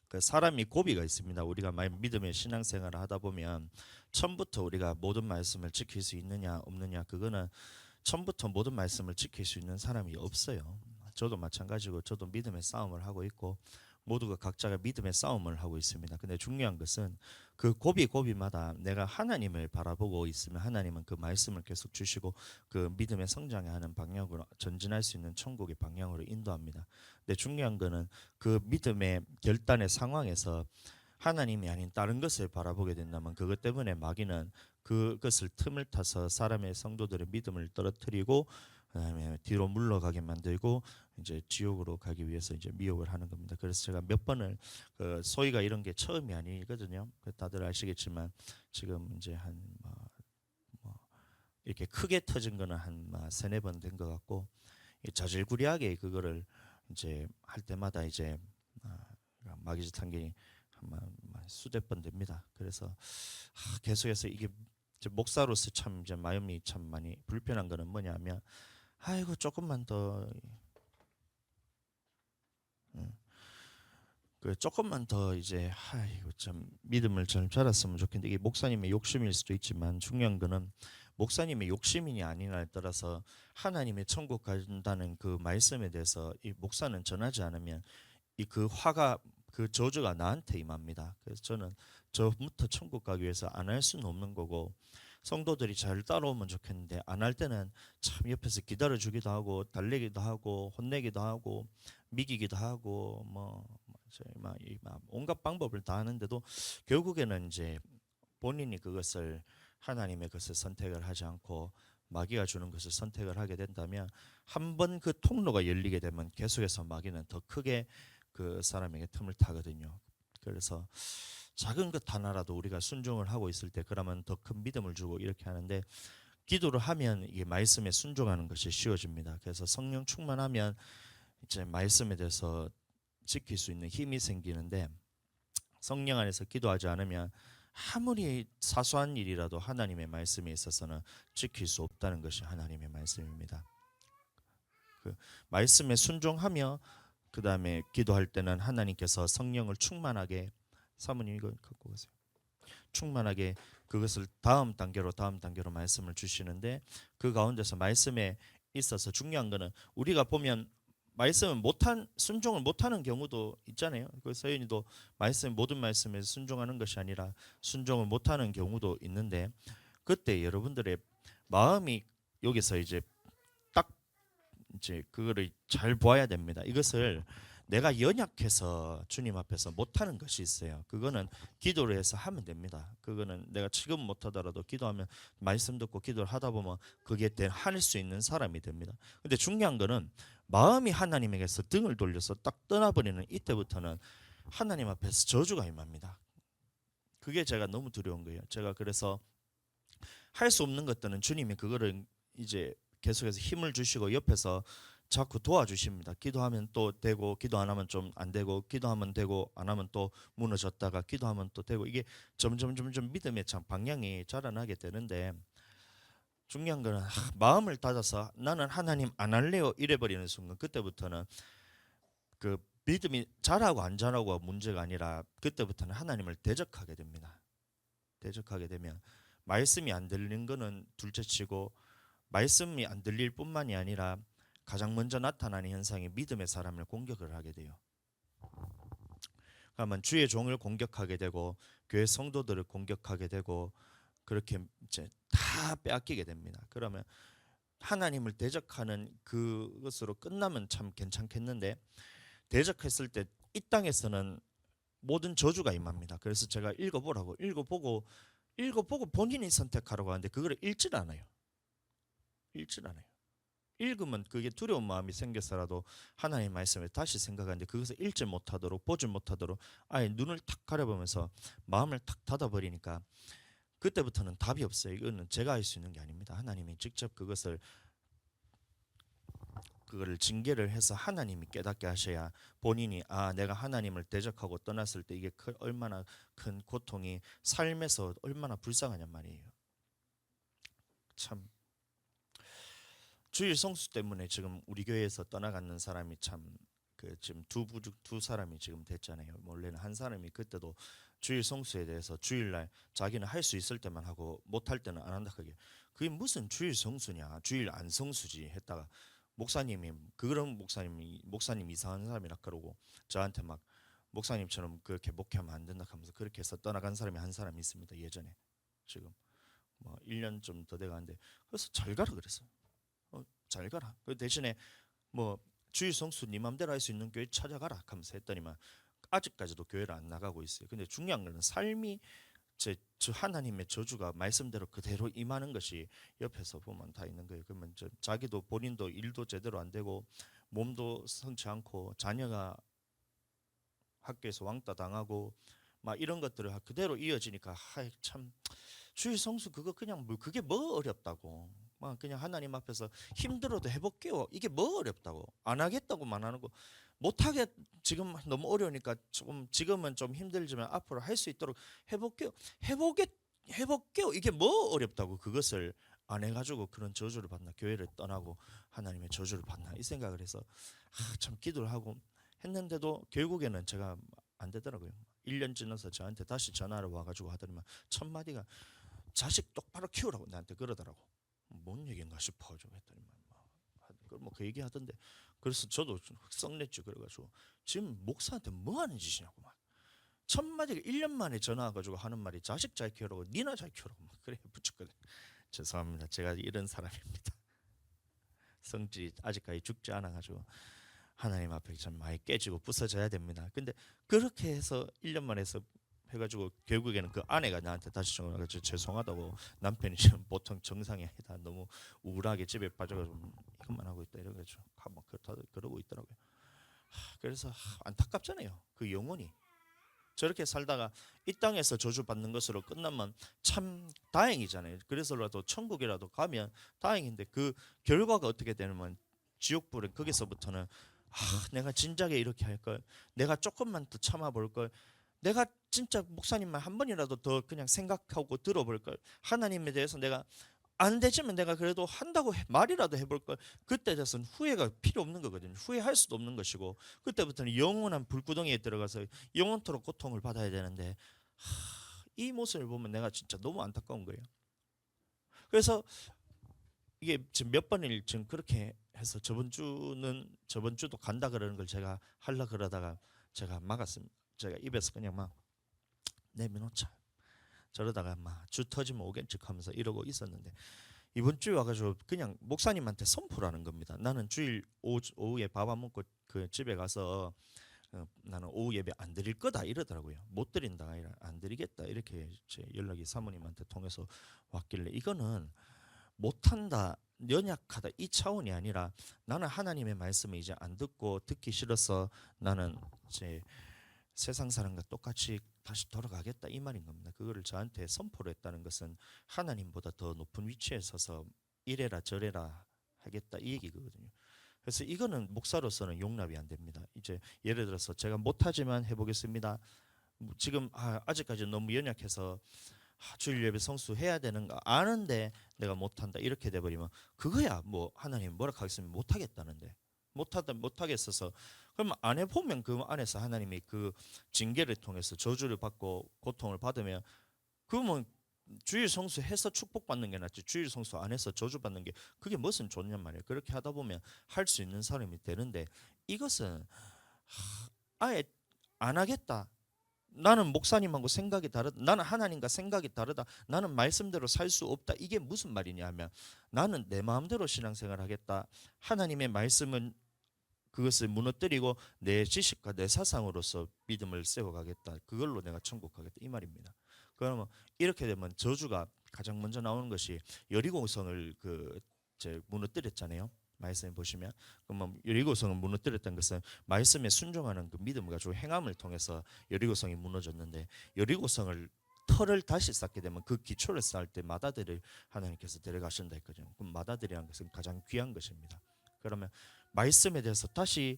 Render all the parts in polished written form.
그 사람이 고비가 있습니다. 우리가 믿음의 신앙생활을 하다 보면 처음부터 우리가 모든 말씀을 지킬 수 있느냐 없느냐, 그거는 처음부터 모든 말씀을 지킬 수 있는 사람이 없어요. 저도 마찬가지고 저도 믿음의 싸움을 하고 있고 모두가 각자가 믿음의 싸움을 하고 있습니다. 근데 중요한 것은 그 고비고비마다 내가 하나님을 바라보고 있으면 하나님은 그 말씀을 계속 주시고 그 믿음의 성장에 하는 방향으로 전진할 수 있는 천국의 방향으로 인도합니다. 근데 중요한 거는 그 믿음의 결단의 상황에서 하나님이 아닌 다른 것을 바라보게 된다면 그것 때문에 마귀는 그것을 틈을 타서 사람의 성도들의 믿음을 떨어뜨리고 그다음에 뒤로 물러가게 만들고 이제 지옥으로 가기 위해서 이제 미혹을 하는 겁니다. 그래서 제가 몇 번을 소위가 이런 게 처음이 아니거든요. 다들 아시겠지만 지금 이제 뭐 이렇게 크게 터진 거는 한 세네 번 된 것 같고 자질구리하게 그거를 이제 할 때마다 이제 마귀짓 한 게 수백 번 됩니다. 그래서 계속해서 이게 목사로서 참 이제 마음이 참 많이 불편한 거는 뭐냐면 아이고 조금만 더 그 조금만 더 이제 아이고 참 믿음을 좀 자랐으면 좋겠는데 이게 목사님의 욕심일 수도 있지만 중요한 거는 목사님의 욕심이니 아니냐에 따라서 하나님의 천국 간다는 그 말씀에 대해서 이 목사는 전하지 않으면 이 그 화가 그 저주가 나한테 임합니다. 그래서 저는 저부터 천국 가기 위해서 안 할 수는 없는 거고 성도들이 잘 따라오면 좋겠는데 안 할 때는 참 옆에서 기다려 주기도 하고 달래기도 하고 혼내기도 하고 미기기도 하고 온갖 방법을 다 하는데도 결국에는 이제 본인이 그것을 하나님의 것을 선택을 하지 않고 마귀가 주는 것을 선택을 하게 된다면 한 번 그 통로가 열리게 되면 계속해서 마귀는 더 크게 그 사람에게 틈을 타거든요. 그래서 작은 것 하나라도 우리가 순종을 하고 있을 때 그러면 더 큰 믿음을 주고 이렇게 하는데 기도를 하면 이게 말씀에 순종하는 것이 쉬워집니다. 그래서 성령 충만하면 이제 말씀에 대해서 지킬 수 있는 힘이 생기는데 성령 안에서 기도하지 않으면 아무리 사소한 일이라도 하나님의 말씀에 있어서는 지킬 수 없다는 것이 하나님의 말씀입니다. 그 말씀에 순종하며 그 다음에 기도할 때는 하나님께서 성령을 충만하게 사모님 이거 갖고 가세요. 충만하게 그것을 다음 단계로 말씀을 주시는데 그 가운데서 말씀에 있어서 중요한 거는 우리가 보면 말씀을 못한 순종을 못하는 경우도 있잖아요. 그 서연이도 모든 말씀에 순종하는 것이 아니라 순종을 못하는 경우도 있는데 그때 여러분들의 마음이 여기서 이제 딱 이제 그거를 잘 보아야 됩니다. 이것을 내가 연약해서 주님 앞에서 못하는 것이 있어요. 그거는 기도를 해서 하면 됩니다. 그거는 내가 지금 못하더라도 기도하면 말씀 듣고 기도를 하다 보면 그게 할 수 있는 사람이 됩니다. 근데 중요한 거는 마음이 하나님에게서 등을 돌려서 딱 떠나버리는 이때부터는 하나님 앞에서 저주가 임합니다. 그게 제가 너무 두려운 거예요. 제가 그래서 할 수 없는 것들은 주님이 그거를 이제 계속해서 힘을 주시고 옆에서 자꾸 도와주십니다. 기도하면 또 되고 기도 안 하면 좀 안 되고 기도하면 되고 안 하면 또 무너졌다가 기도하면 또 되고 이게 점점 믿음의 참 방향이 자라나게 되는데 중요한 거는 마음을 닫아서 나는 하나님 안 할래요 이래버리는 순간 그때부터는 그 믿음이 자라고 안 자라고가 문제가 아니라 그때부터는 하나님을 대적하게 됩니다. 대적하게 되면 말씀이 안 들리는 거는 둘째치고 말씀이 안 들릴 뿐만이 아니라 가장 먼저 나타나는 현상이 믿음의 사람을 공격을 하게 돼요. 그러면 주의 종을 공격하게 되고 교회 성도들을 공격하게 되고 그렇게 이제 다 빼앗기게 됩니다. 그러면 하나님을 대적하는 그것으로 끝나면 참 괜찮겠는데 대적했을 때 이 땅에서는 모든 저주가 임합니다. 그래서 제가 읽어보고 본인이 선택하라고 하는데 그걸 읽질 않아요. 읽질 않아요. 읽으면 그게 두려운 마음이 생겨서라도 하나님의 말씀을 다시 생각하는데 그것을 읽지 못하도록 보지 못하도록 아예 눈을 탁 가려보면서 마음을 탁 닫아버리니까 그때부터는 답이 없어요. 이거는 제가 할 수 있는 게 아닙니다. 하나님이 직접 그거를 징계를 해서 하나님이 깨닫게 하셔야 본인이 내가 하나님을 대적하고 떠났을 때 이게 얼마나 큰 고통이 삶에서 얼마나 불쌍하냔 말이에요. 참 주일 성수 때문에 지금 우리 교회에서 떠나가는 사람이 참 그 지금 두 사람이 지금 됐잖아요. 원래는 한 사람이 그때도 주일 성수에 대해서 주일날 자기는 할 수 있을 때만 하고 못할 때는 안 한다 그게. 그게 무슨 주일 성수냐? 주일 안 성수지 했다가 목사님이 그런 목사님 이상한 사람이라 그러고 저한테 막 목사님처럼 그렇게 목회하면 안 된다 하면서 그렇게 해서 떠나간 사람이 한 사람이 있습니다. 예전에 지금 뭐 1년 좀 더 돼가는데 그래서 잘 가라 그랬어요. 잘 가라. 그 대신에 뭐 주일 성수 네 맘대로 할 수 있는 교회 찾아가라 하면서 했더니만 아직까지도 교회를 안 나가고 있어요. 근데 중요한 거는 삶이 저 하나님의 저주가 말씀대로 그대로 임하는 것이 옆에서 보면 다 있는 거예요. 그러면 자기도 본인도 일도 제대로 안 되고 몸도 성치 않고 자녀가 학교에서 왕따 당하고 막 이런 것들을 그대로 이어지니까 참 주일 성수 그거 그냥 뭐 그게 뭐 어렵다고 막 그냥 하나님 앞에서 힘들어도 해볼게요. 이게 뭐 어렵다고 안 하겠다고만 하는 거 못하게 지금 너무 어려우니까 조금 지금은 좀 힘들지만 앞으로 할 수 있도록 해볼게요. 해볼게요. 이게 뭐 어렵다고 그것을 안 해가지고 그런 저주를 받나 교회를 떠나고 하나님의 저주를 받나 이 생각을 해서 참 기도를 하고 했는데도 결국에는 제가 안 되더라고요. 1년 지나서 저한테 다시 전화를 와가지고 하더니만 첫 마디가 자식 똑바로 키우라고 나한테 그러더라고. 뭔 얘기인가 싶어가지고 했더니만 뭐그 얘기 하던데 그래서 저도 썩냈죠. 그래가지고 지금 목사한테 뭐 하는 짓이냐고 막 첫 마디가 1년 만에 전화 와가지고 하는 말이 자식 잘 키우라고 니나 잘 키우라고 막 그래 붙였거든. 죄송합니다. 제가 이런 사람입니다. 성질이 아직까지 죽지 않아가지고 하나님 앞에 참 많이 깨지고 부서져야 됩니다. 근데 그렇게 해서 1년 만에 해서 해가지고 결국에는 그 아내가 나한테 다시 전화가지고 죄송하다고 남편이 지금 보통 정상이 아니다 너무 우울하게 집에 빠져가지고 이것만 하고 있다 이래가지고 막 그러고 있더라고요. 그래서 안타깝잖아요. 그 영혼이 저렇게 살다가 이 땅에서 저주받는 것으로 끝나면 참 다행이잖아요. 그래서라도 천국이라도 가면 다행인데 그 결과가 어떻게 되냐면 지옥불은 거기서부터는 내가 진작에 이렇게 할 걸, 내가 조금만 더 참아볼 걸, 내가 진짜 목사님만 한 번이라도 더 그냥 생각하고 들어볼 걸, 하나님에 대해서 내가 안 되지만 내가 그래도 한다고 말이라도 해볼 걸. 그때 돼서는 후회가 필요 없는 거거든요. 후회할 수도 없는 것이고 그때부터는 영원한 불구덩이에 들어가서 영원토록 고통을 받아야 되는데 이 모습을 보면 내가 진짜 너무 안타까운 거예요. 그래서 이게 지금 몇 번을 지금 그렇게 해서 저번 주도 간다 그러는 걸 제가 하려 그러다가 제가 막았습니다. 제가 입에서 그냥 막 내려놓자. 저러다가 막 주 터지면 오겠지 하면서 이러고 있었는데 이번 주에 와가지고 그냥 목사님한테 선포라는 겁니다. 나는 주일 오후에 밥 안 먹고 그 집에 가서 나는 오후 예배 안 드릴 거다 이러더라고요. 못 드린다 아니라 안 드리겠다 이렇게 제 연락이 사모님한테 통해서 왔길래 이거는 못한다 연약하다 이 차원이 아니라 나는 하나님의 말씀을 이제 안 듣고 듣기 싫어서 나는 이제 세상 사람과 똑같이 다시 돌아가겠다 이 말인 겁니다. 그거를 저한테 선포를 했다는 것은 하나님보다 더 높은 위치에 서서 이래라 저래라 하겠다 이 얘기거든요. 그래서 이거는 목사로서는 용납이 안 됩니다. 이제 예를 들어서 제가 못하지만 해보겠습니다. 지금 아직까지 너무 연약해서 주일 예배 성수해야 되는 거 아는데 내가 못한다 이렇게 돼버리면 그거야 뭐 하나님 뭐라 하겠으면 못하겠다는데 못하겠어서 그러면 안 해보면 그 안에서 하나님이 그 징계를 통해서 저주를 받고 고통을 받으면 그러면 주일 성수해서 축복받는 게 낫지 주일 성수 안 해서 저주받는 게 그게 무슨 좋냔 말이에요. 그렇게 하다 보면 할 수 있는 사람이 되는데 이것은 아예 안 하겠다. 나는 목사님하고 생각이 다르다. 나는 하나님과 생각이 다르다. 나는 말씀대로 살 수 없다. 이게 무슨 말이냐 하면 나는 내 마음대로 신앙생활 하겠다. 하나님의 말씀은 그것을 무너뜨리고 내 지식과 내 사상으로서 믿음을 세워가겠다. 그걸로 내가 천국 가겠다. 이 말입니다. 그러면 이렇게 되면 저주가 가장 먼저 나오는 것이 여리고성을 무너뜨렸잖아요. 말씀에 보시면 그러면 여리고성을 무너뜨렸던 것은 말씀에 순종하는 그 믿음 가지고 행함을 통해서 여리고성이 무너졌는데 여리고성을 털을 다시 쌓게 되면 그 기초를 쌓을 때 마다들을 하나님께서 데려가신다 했거든요. 그럼 마다들이라는 것은 가장 귀한 것입니다. 그러면 말씀에 대해서 다시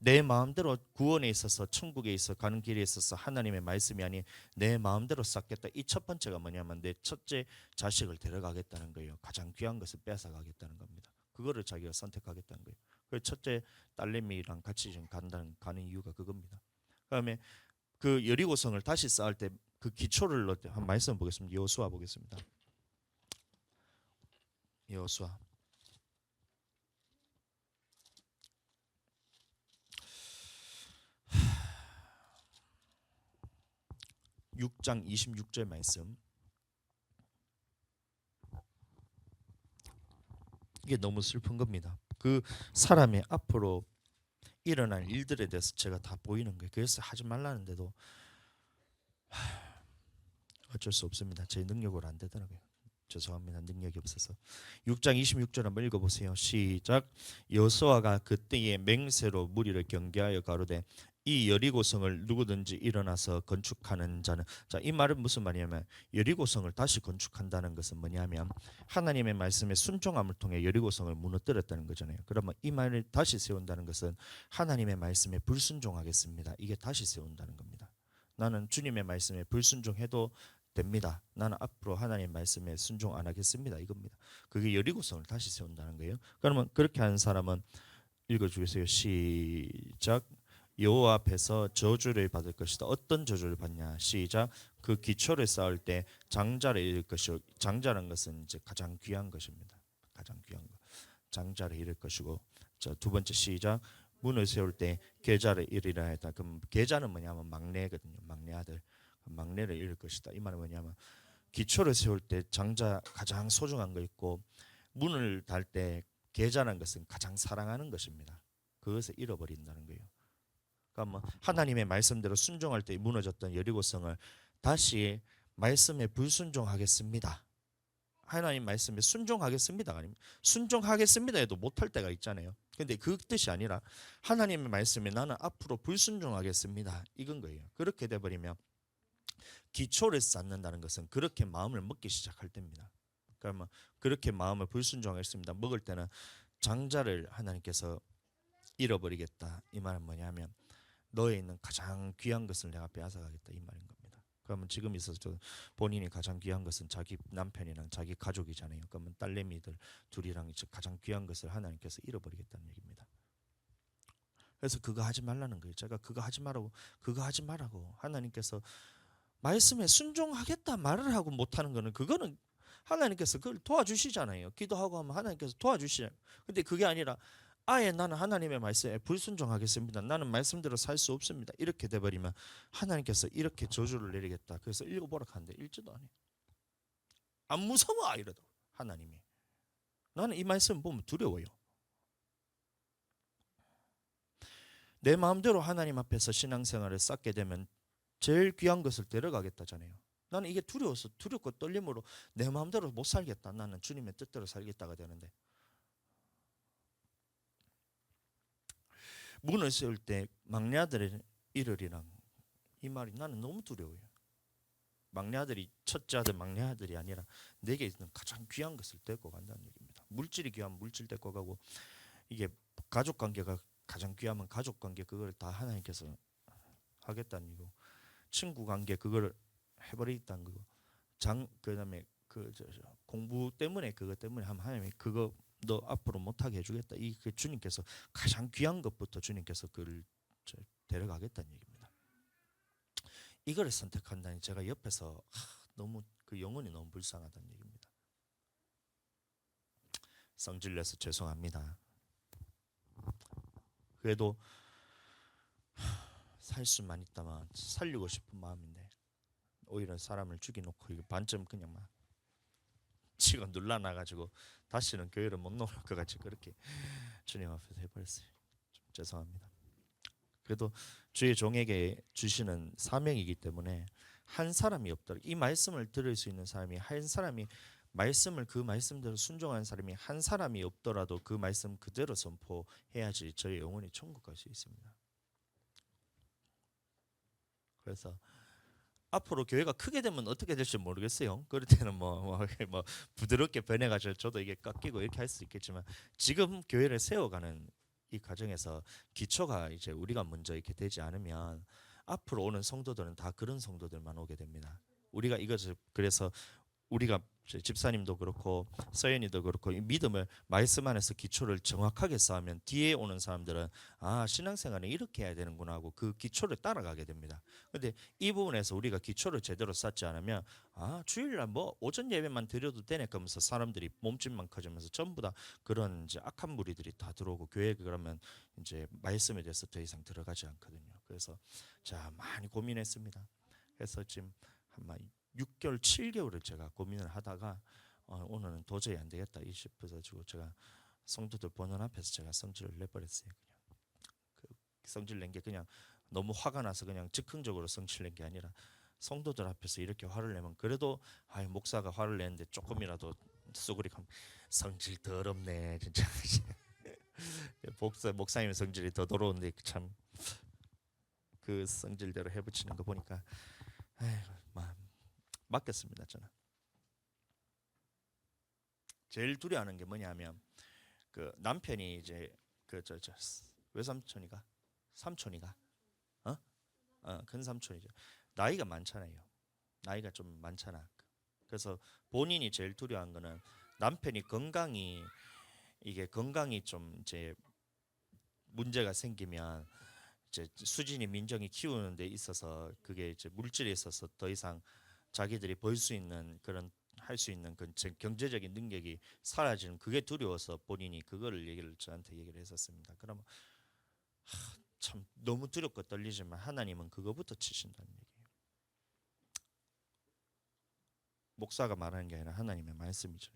내 마음대로 구원에 있어서 천국에 있어 가는 길에 있어서 하나님의 말씀이 아닌 내 마음대로 쌓겠다. 이 첫 번째가 뭐냐면 내 첫째 자식을 데려가겠다는 거예요. 가장 귀한 것을 뺏어가겠다는 겁니다. 그거를 자기가 선택하겠다는 거예요. 그 첫째 딸내미랑 같이 지금 가는 이유가 그겁니다. 그다음에 그 여리고성을 다시 쌓을 때 그 기초를 한 말씀 보겠습니다. 여호수아 보겠습니다. 여호수아 6장 26절 말씀. 이게 너무 슬픈 겁니다. 그 사람의 앞으로 일어날 일들에 대해서 제가 다 보이는 거예요. 그래서 하지 말라는데도 어쩔 수 없습니다. 제 능력으로 안 되더라고요. 죄송합니다. 능력이 없어서. 6장 26절 한번 읽어보세요. 시작. 여호수아가 그때에 맹세로 무리를 경계하여 가로되 이 여리고성을 누구든지 일어나서 건축하는 자는, 자, 이 말은 무슨 말이냐면 여리고성을 다시 건축한다는 것은 뭐냐면 하나님의 말씀에 순종함을 통해 여리고성을 무너뜨렸다는 거잖아요. 그러면 이 말을 다시 세운다는 것은 하나님의 말씀에 불순종하겠습니다. 이게 다시 세운다는 겁니다. 나는 주님의 말씀에 불순종해도 됩니다. 나는 앞으로 하나님 말씀에 순종 안 하겠습니다. 이겁니다. 그게 여리고성을 다시 세운다는 거예요. 그러면 그렇게 하는 사람은 읽어주겠어요. 시작. 여호와 앞에서 저주를 받을 것이다. 어떤 저주를 받냐? 시작. 그 기초를 쌓을 때 장자를 잃을 것이고, 장자라는 것은 이제 가장 귀한 것입니다. 가장 귀한 것. 장자를 잃을 것이고, 자, 두 번째 시작. 문을 세울 때 계자를 잃으라 했다. 그럼 계자는 뭐냐면 막내거든요. 막내 아들. 막내를 잃을 것이다. 이 말은 뭐냐면 기초를 세울 때 장자 가장 소중한 거 있고, 문을 달 때 계자라는 것은 가장 사랑하는 것입니다. 그것을 잃어버린다는 거예요. 그러니까 뭐 하나님의 말씀대로 순종할 때 무너졌던 여리고성을 다시 말씀에 불순종하겠습니다. 하나님 말씀에 순종하겠습니다. 아닙니다. 순종하겠습니다 해도 못할 때가 있잖아요. 근데 그 뜻이 아니라 하나님의 말씀에 나는 앞으로 불순종하겠습니다. 이건 거예요. 그렇게 돼버리면 기초를 쌓는다는 것은 그렇게 마음을 먹기 시작할 때입니다. 그러면 그렇게 마음을 불순종하겠습니다. 먹을 때는 장자를 하나님께서 잃어버리겠다. 이 말은 뭐냐면 너에 있는 가장 귀한 것을 내가 빼앗아가겠다. 이 말인 겁니다. 그러면 지금 있어서 본인이 가장 귀한 것은 자기 남편이랑 자기 가족이잖아요. 그러면 딸내미들 둘이랑 가장 귀한 것을 하나님께서 잃어버리겠다는 얘기입니다. 그래서 그거 하지 말라는 거예요. 제가 그거 하지 말라고 하나님께서 말씀에 순종하겠다 말을 하고 못하는 거는, 그거는 하나님께서 그걸 도와주시잖아요. 기도하고 하면 하나님께서 도와주시잖아요. 근데 그게 아니라 아예 나는 하나님의 말씀에 불순종하겠습니다. 나는 말씀대로 살 수 없습니다. 이렇게 돼버리면 하나님께서 이렇게 저주를 내리겠다. 그래서 읽어보라 하는데 읽지도 않아요. 안 무서워 이러다 하나님이. 나는 이 말씀 보면 두려워요. 내 마음대로 하나님 앞에서 신앙생활을 쌓게 되면 제일 귀한 것을 데려가겠다잖아요. 나는 이게 두려워서, 두렵고 떨림으로 내 마음대로 못 살겠다. 나는 주님의 뜻대로 살겠다가 되는데, 문을 세울 때 막내 아들을 잃으리라, 이 말이 나는 너무 두려워요. 막내 아들이 첫째 아들 막내 아들이 아니라 내게 있는 가장 귀한 것을 데리고 간다는 얘기입니다. 물질이 귀하면 물질 데리고 가고, 이게 가족 관계가 가장 귀하면 가족 관계 그걸 다 하나님께서 하겠다는 이고, 친구 관계 그걸 해버리겠다는 거고, 그다음에 공부 때문에 그것 때문에 하면 하나님이 그거 너 앞으로 못하게 해주겠다. 이 주님께서 가장 귀한 것부터 주님께서 그를 데려가겠다는 얘기입니다. 이거를 선택한다니 제가 옆에서 너무 그 영혼이 너무 불쌍하다는 얘기입니다. 성질내서 죄송합니다. 그래도 살 수만 있다면 살리고 싶은 마음인데 오히려 사람을 죽여놓고 이거 반쯤 그냥 막 지가 눌러놔가지고 다시는 교회를 못 나올 것 같이 그렇게 주님 앞에서 해버렸어요. 좀 죄송합니다. 그래도 주의 종에게 주시는 사명이기 때문에 한 사람이 없더라도, 이 말씀을 들을 수 있는 사람이 한 사람이, 말씀을 그 말씀대로 순종하는 사람이 한 사람이 없더라도 그 말씀 그대로 선포해야지 저희 영혼이 천국 갈 수 있습니다. 그래서 앞으로 교회가 크게 되면 어떻게 될지 모르겠어요. 그럴 때는 뭐 부드럽게 변해가지고 저도 이게 깎이고 이렇게 할 수 있겠지만, 지금 교회를 세워가는 이 과정에서 기초가 이제 우리가 먼저 이렇게 되지 않으면 앞으로 오는 성도들은 다 그런 성도들만 오게 됩니다. 우리가 이것을, 그래서 우리가 집사님도 그렇고 서연이도 그렇고 이 믿음을 말씀 안에서 기초를 정확하게 쌓으면 뒤에 오는 사람들은 아 신앙생활은 이렇게 해야 되는구나 하고 그 기초를 따라가게 됩니다. 근데 이 부분에서 우리가 기초를 제대로 쌓지 않으면 아 주일날 뭐 오전 예배만 드려도 되네 하면서 사람들이 몸집만 커지면서 전부 다 그런 이제 악한 무리들이 다 들어오고 교회 그러면 이제 말씀에 대해서 더 이상 들어가지 않거든요. 그래서 자 많이 고민했습니다. 그래서 지금 한 6개월, 7개월을 제가 고민을 하다가 오늘은 도저히 안 되겠다 싶어서 제가 성도들 보는 앞에서 제가 성질을 내버렸어요. 그냥 그 성질 낸 게 그냥 너무 화가 나서 그냥 즉흥적으로 성질 낸 게 아니라 성도들 앞에서 이렇게 화를 내면 그래도 목사가 화를 내는데 조금이라도 쏘그리 하면 성질 더럽네 진짜. 목사님 성질이 더 더러운데 참 그 성질대로 해붙이는 거 보니까 맡겼습니다. 저는 제일 두려워하는 게 뭐냐면 그 남편이 이제 그 저 외삼촌이가 삼촌이가 큰 삼촌이죠. 나이가 많잖아요. 나이가 좀 많잖아. 그래서 본인이 제일 두려워한 거는 남편이 건강이 좀 이제 문제가 생기면 이제 수진이 민정이 키우는 데 있어서 그게 이제 물질에 있어서 더 이상 자기들이 벌 수 있는 그런 할 수 있는 그 경제적인 능력이 사라지는 그게 두려워서 본인이 그거를 저한테 얘기를 했었습니다. 그러면 참 너무 두렵고 떨리지만 하나님은 그거부터 치신다는 얘기예요. 목사가 말하는 게 아니라 하나님의 말씀이죠.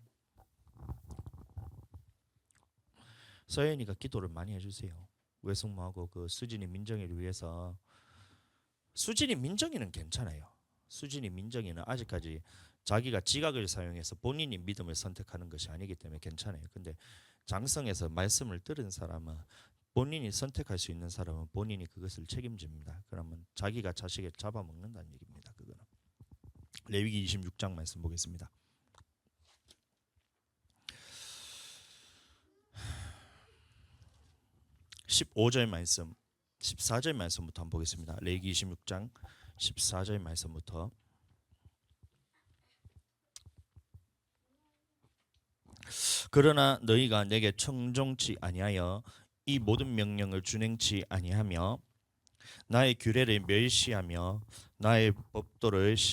서연이가 기도를 많이 해주세요. 외숙모하고 그 수진이 민정이를 위해서. 수진이 민정이는 괜찮아요. 수진이 민정이는 아직까지 자기가 지각을 사용해서 본인이 믿음을 선택하는 것이 아니기 때문에 괜찮아요. 근데 장성에서 말씀을 들은 사람은 본인이 선택할 수 있는 사람은 본인이 그것을 책임집니다. 그러면 자기가 자식을 잡아먹는다는 얘기입니다. 그거는 레위기 26장 말씀 보겠습니다. 15절 말씀 14절 말씀부터 한번 보겠습니다. 레위기 26장 14절 말씀부터 그러나 너희가 내게 청종치 아니하여 이 모든 명령을 준행치 아니하며 나의 규례를 멸시하며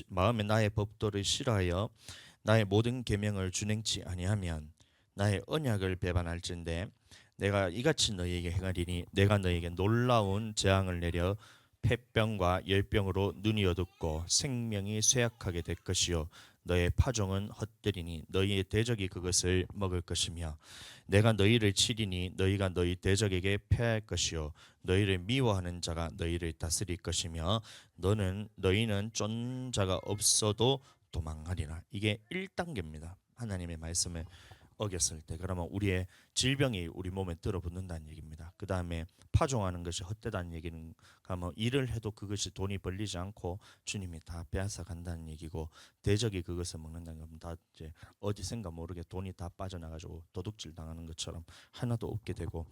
마음에 나의 법도를 싫어하여 나의 모든 계명을 준행치 아니하면 나의 언약을 배반할진대 내가 이같이 너희에게 행하리니 내가 너희에게 놀라운 재앙을 내려 폐병과 열병으로 눈이 어둡고 생명이 쇠약하게 될 것이요 너의 파종은 헛되리니 너희의 대적이 그것을 먹을 것이며 내가 너희를 치리니 너희가 너희 대적에게 패할 것이요 너희를 미워하는 자가 너희를 다스릴 것이며 너희는 쫀 자가 없어도 도망하리라. 이게 1단계입니다. 하나님의 말씀을 어겼을 때 그러면 우리의 질병이 우리 몸에 들어붙는다는 얘기입니다. 그 다음에 파종하는 것이 헛되다는 얘기는 가면 일을 해도 그것이 돈이 벌리지 않고 주님이 다 빼앗아 간다는 얘기고 대적이 그것을 먹는다는 건 다 이제 어디선가 모르게 돈이 다 빠져나가지고 도둑질 당하는 것처럼 하나도 없게 되고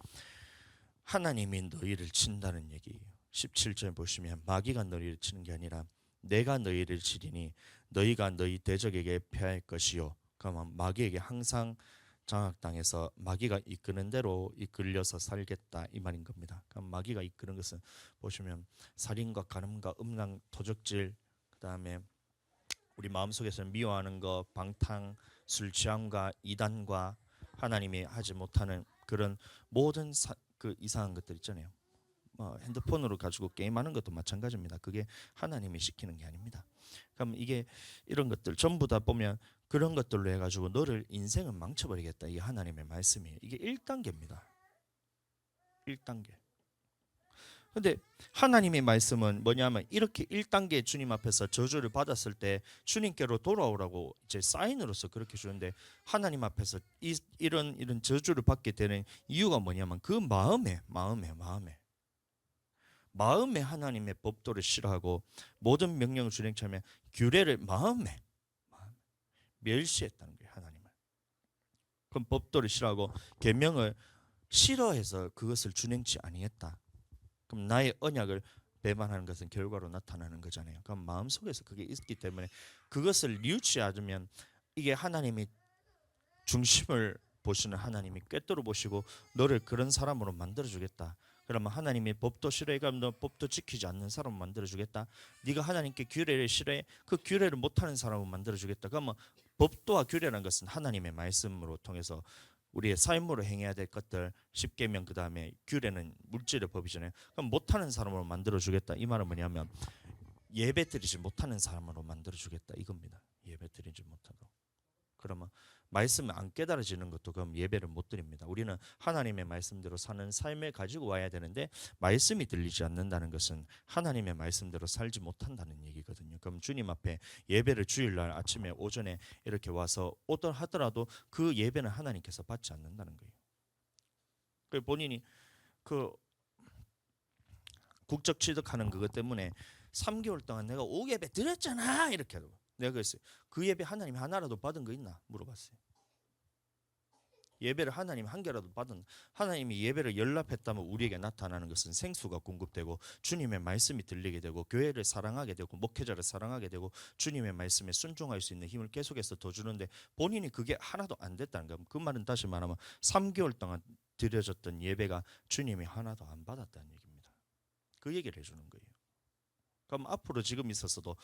하나님이 너희를 친다는 얘기예요. 17절 보시면 마귀가 너희를 치는 게 아니라 내가 너희를 치리니 너희가 너희 대적에게 패할 것이요. 그러면 마귀에게 항상 장악당해서 마귀가 이끄는 대로 이끌려서 살겠다 이 말인 겁니다. 그럼 마귀가 이끄는 것은 보시면 살인과 간음과 음란, 도적질, 그 다음에 우리 마음속에서 미워하는 것, 방탕, 술 취함과 이단과 하나님이 하지 못하는 그런 모든 그 이상한 것들 있잖아요. 핸드폰으로 가지고 게임하는 것도 마찬가지입니다. 그게 하나님이 시키는 게 아닙니다. 그럼 이게 이런 것들 전부 다 보면 그런 것들로 해가지고 너를 인생을 망쳐버리겠다. 이게 하나님의 말씀이에요. 이게 1단계입니다. 1단계. 근데 하나님의 말씀은 뭐냐면 이렇게 1단계 주님 앞에서 저주를 받았을 때 주님께로 돌아오라고 이제 사인으로서 그렇게 주는데 하나님 앞에서 이런 저주를 받게 되는 이유가 뭐냐면 그 마음에 하나님의 법도를 싫어하고 모든 명령을 준행하면 규례를 마음에 멸시했다는 거예요. 하나님을. 그럼 법도를 싫어하고 계명을 싫어해서 그것을 준행치 아니했다. 그럼 나의 언약을 배반하는 것은 결과로 나타나는 거잖아요. 그럼 마음속에서 그게 있기 때문에 그것을 뉘우치지 않으면 이게 하나님이 중심을 보시는 하나님이 꿰뚫어 보시고 너를 그런 사람으로 만들어 주겠다. 그러면 하나님이 법도 싫어해. 그럼 너 법도 지키지 않는 사람을 만들어 주겠다. 네가 하나님께 규례를 싫어해. 그 규례를 못하는 사람을 만들어 주겠다. 그러면 법도와 규례라는 것은 하나님의 말씀으로 통해서 우리의 삶으로 행해야 될 것들, 십계명, 그 다음에 규례는 물질의 법이잖아요. 그럼 못하는 사람으로 만들어 주겠다. 이 말은 뭐냐면 예배 드리지 못하는 사람으로 만들어 주겠다 이겁니다. 예배 드리지 못하고. 그러면 말씀을 안 깨달아지는 것도 그럼 예배를 못 드립니다. 우리는 하나님의 말씀대로 사는 삶을 가지고 와야 되는데 말씀이 들리지 않는다는 것은 하나님의 말씀대로 살지 못한다는 얘기거든요. 그럼 주님 앞에 예배를 주일날 아침에 오전에 이렇게 와서 오던 하더라도 그 예배는 하나님께서 받지 않는다는 거예요. 그 본인이 그 국적 취득하는 그것 때문에 3개월 동안 내가 5예배 드렸잖아 이렇게 하고 내가 그랬어요. 그 예배 하나님 하나라도 받은 거 있나 물어봤어요. 예배를 하나님 한 개라도 받은 하나님이 예배를 연락했다면 우리에게 나타나는 것은 생수가 공급되고 주님의 말씀이 들리게 되고 교회를 사랑하게 되고 목회자를 사랑하게 되고 주님의 말씀에 순종할 수 있는 힘을 계속해서 더 주는데 본인이 그게 하나도 안 됐다는 거예요. 그 말은 다시 말하면 3개월 동안 드려졌던 예배가 주님이 하나도 안 받았다는 얘기입니다. 그 얘기를 해주는 거예요. 그럼 앞으로 지금 있어서도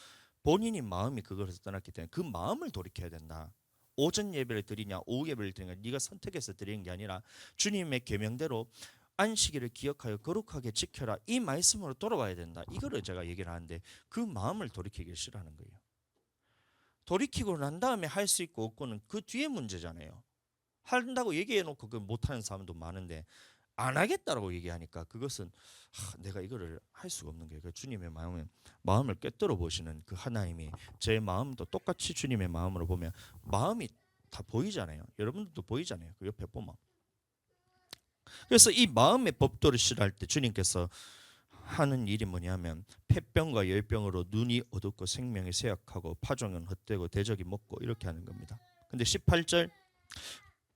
본인이 마음이 그것을 떠났기 때문에 그 마음을 돌이켜야 된다. 오전 예배를 드리냐 오후 예배를 드리냐 네가 선택해서 드리는 게 아니라 주님의 계명대로 안식일을 기억하여 거룩하게 지켜라 이 말씀으로 돌아와야 된다. 이거를 제가 얘기를 하는데 그 마음을 돌이키기 싫어하는 거예요. 돌이키고 난 다음에 할 수 있고 없고는 그 뒤에 문제잖아요. 한다고 얘기해놓고 그 못하는 사람도 많은데 안 하겠다라고 얘기하니까 그것은 내가 이거를 할 수가 없는 거예요. 주님의 마음을 꿰뚫어 보시는 그 하나님이 제 마음도 똑같이 주님의 마음으로 보면 마음이 다 보이잖아요. 여러분들도 보이잖아요. 그 옆에 보면. 그래서 이 마음의 법도를 싫어할 때 주님께서 하는 일이 뭐냐면 폐병과 열병으로 눈이 어둡고 생명이 쇠약하고 파종은 헛되고 대적이 먹고 이렇게 하는 겁니다. 근데 18절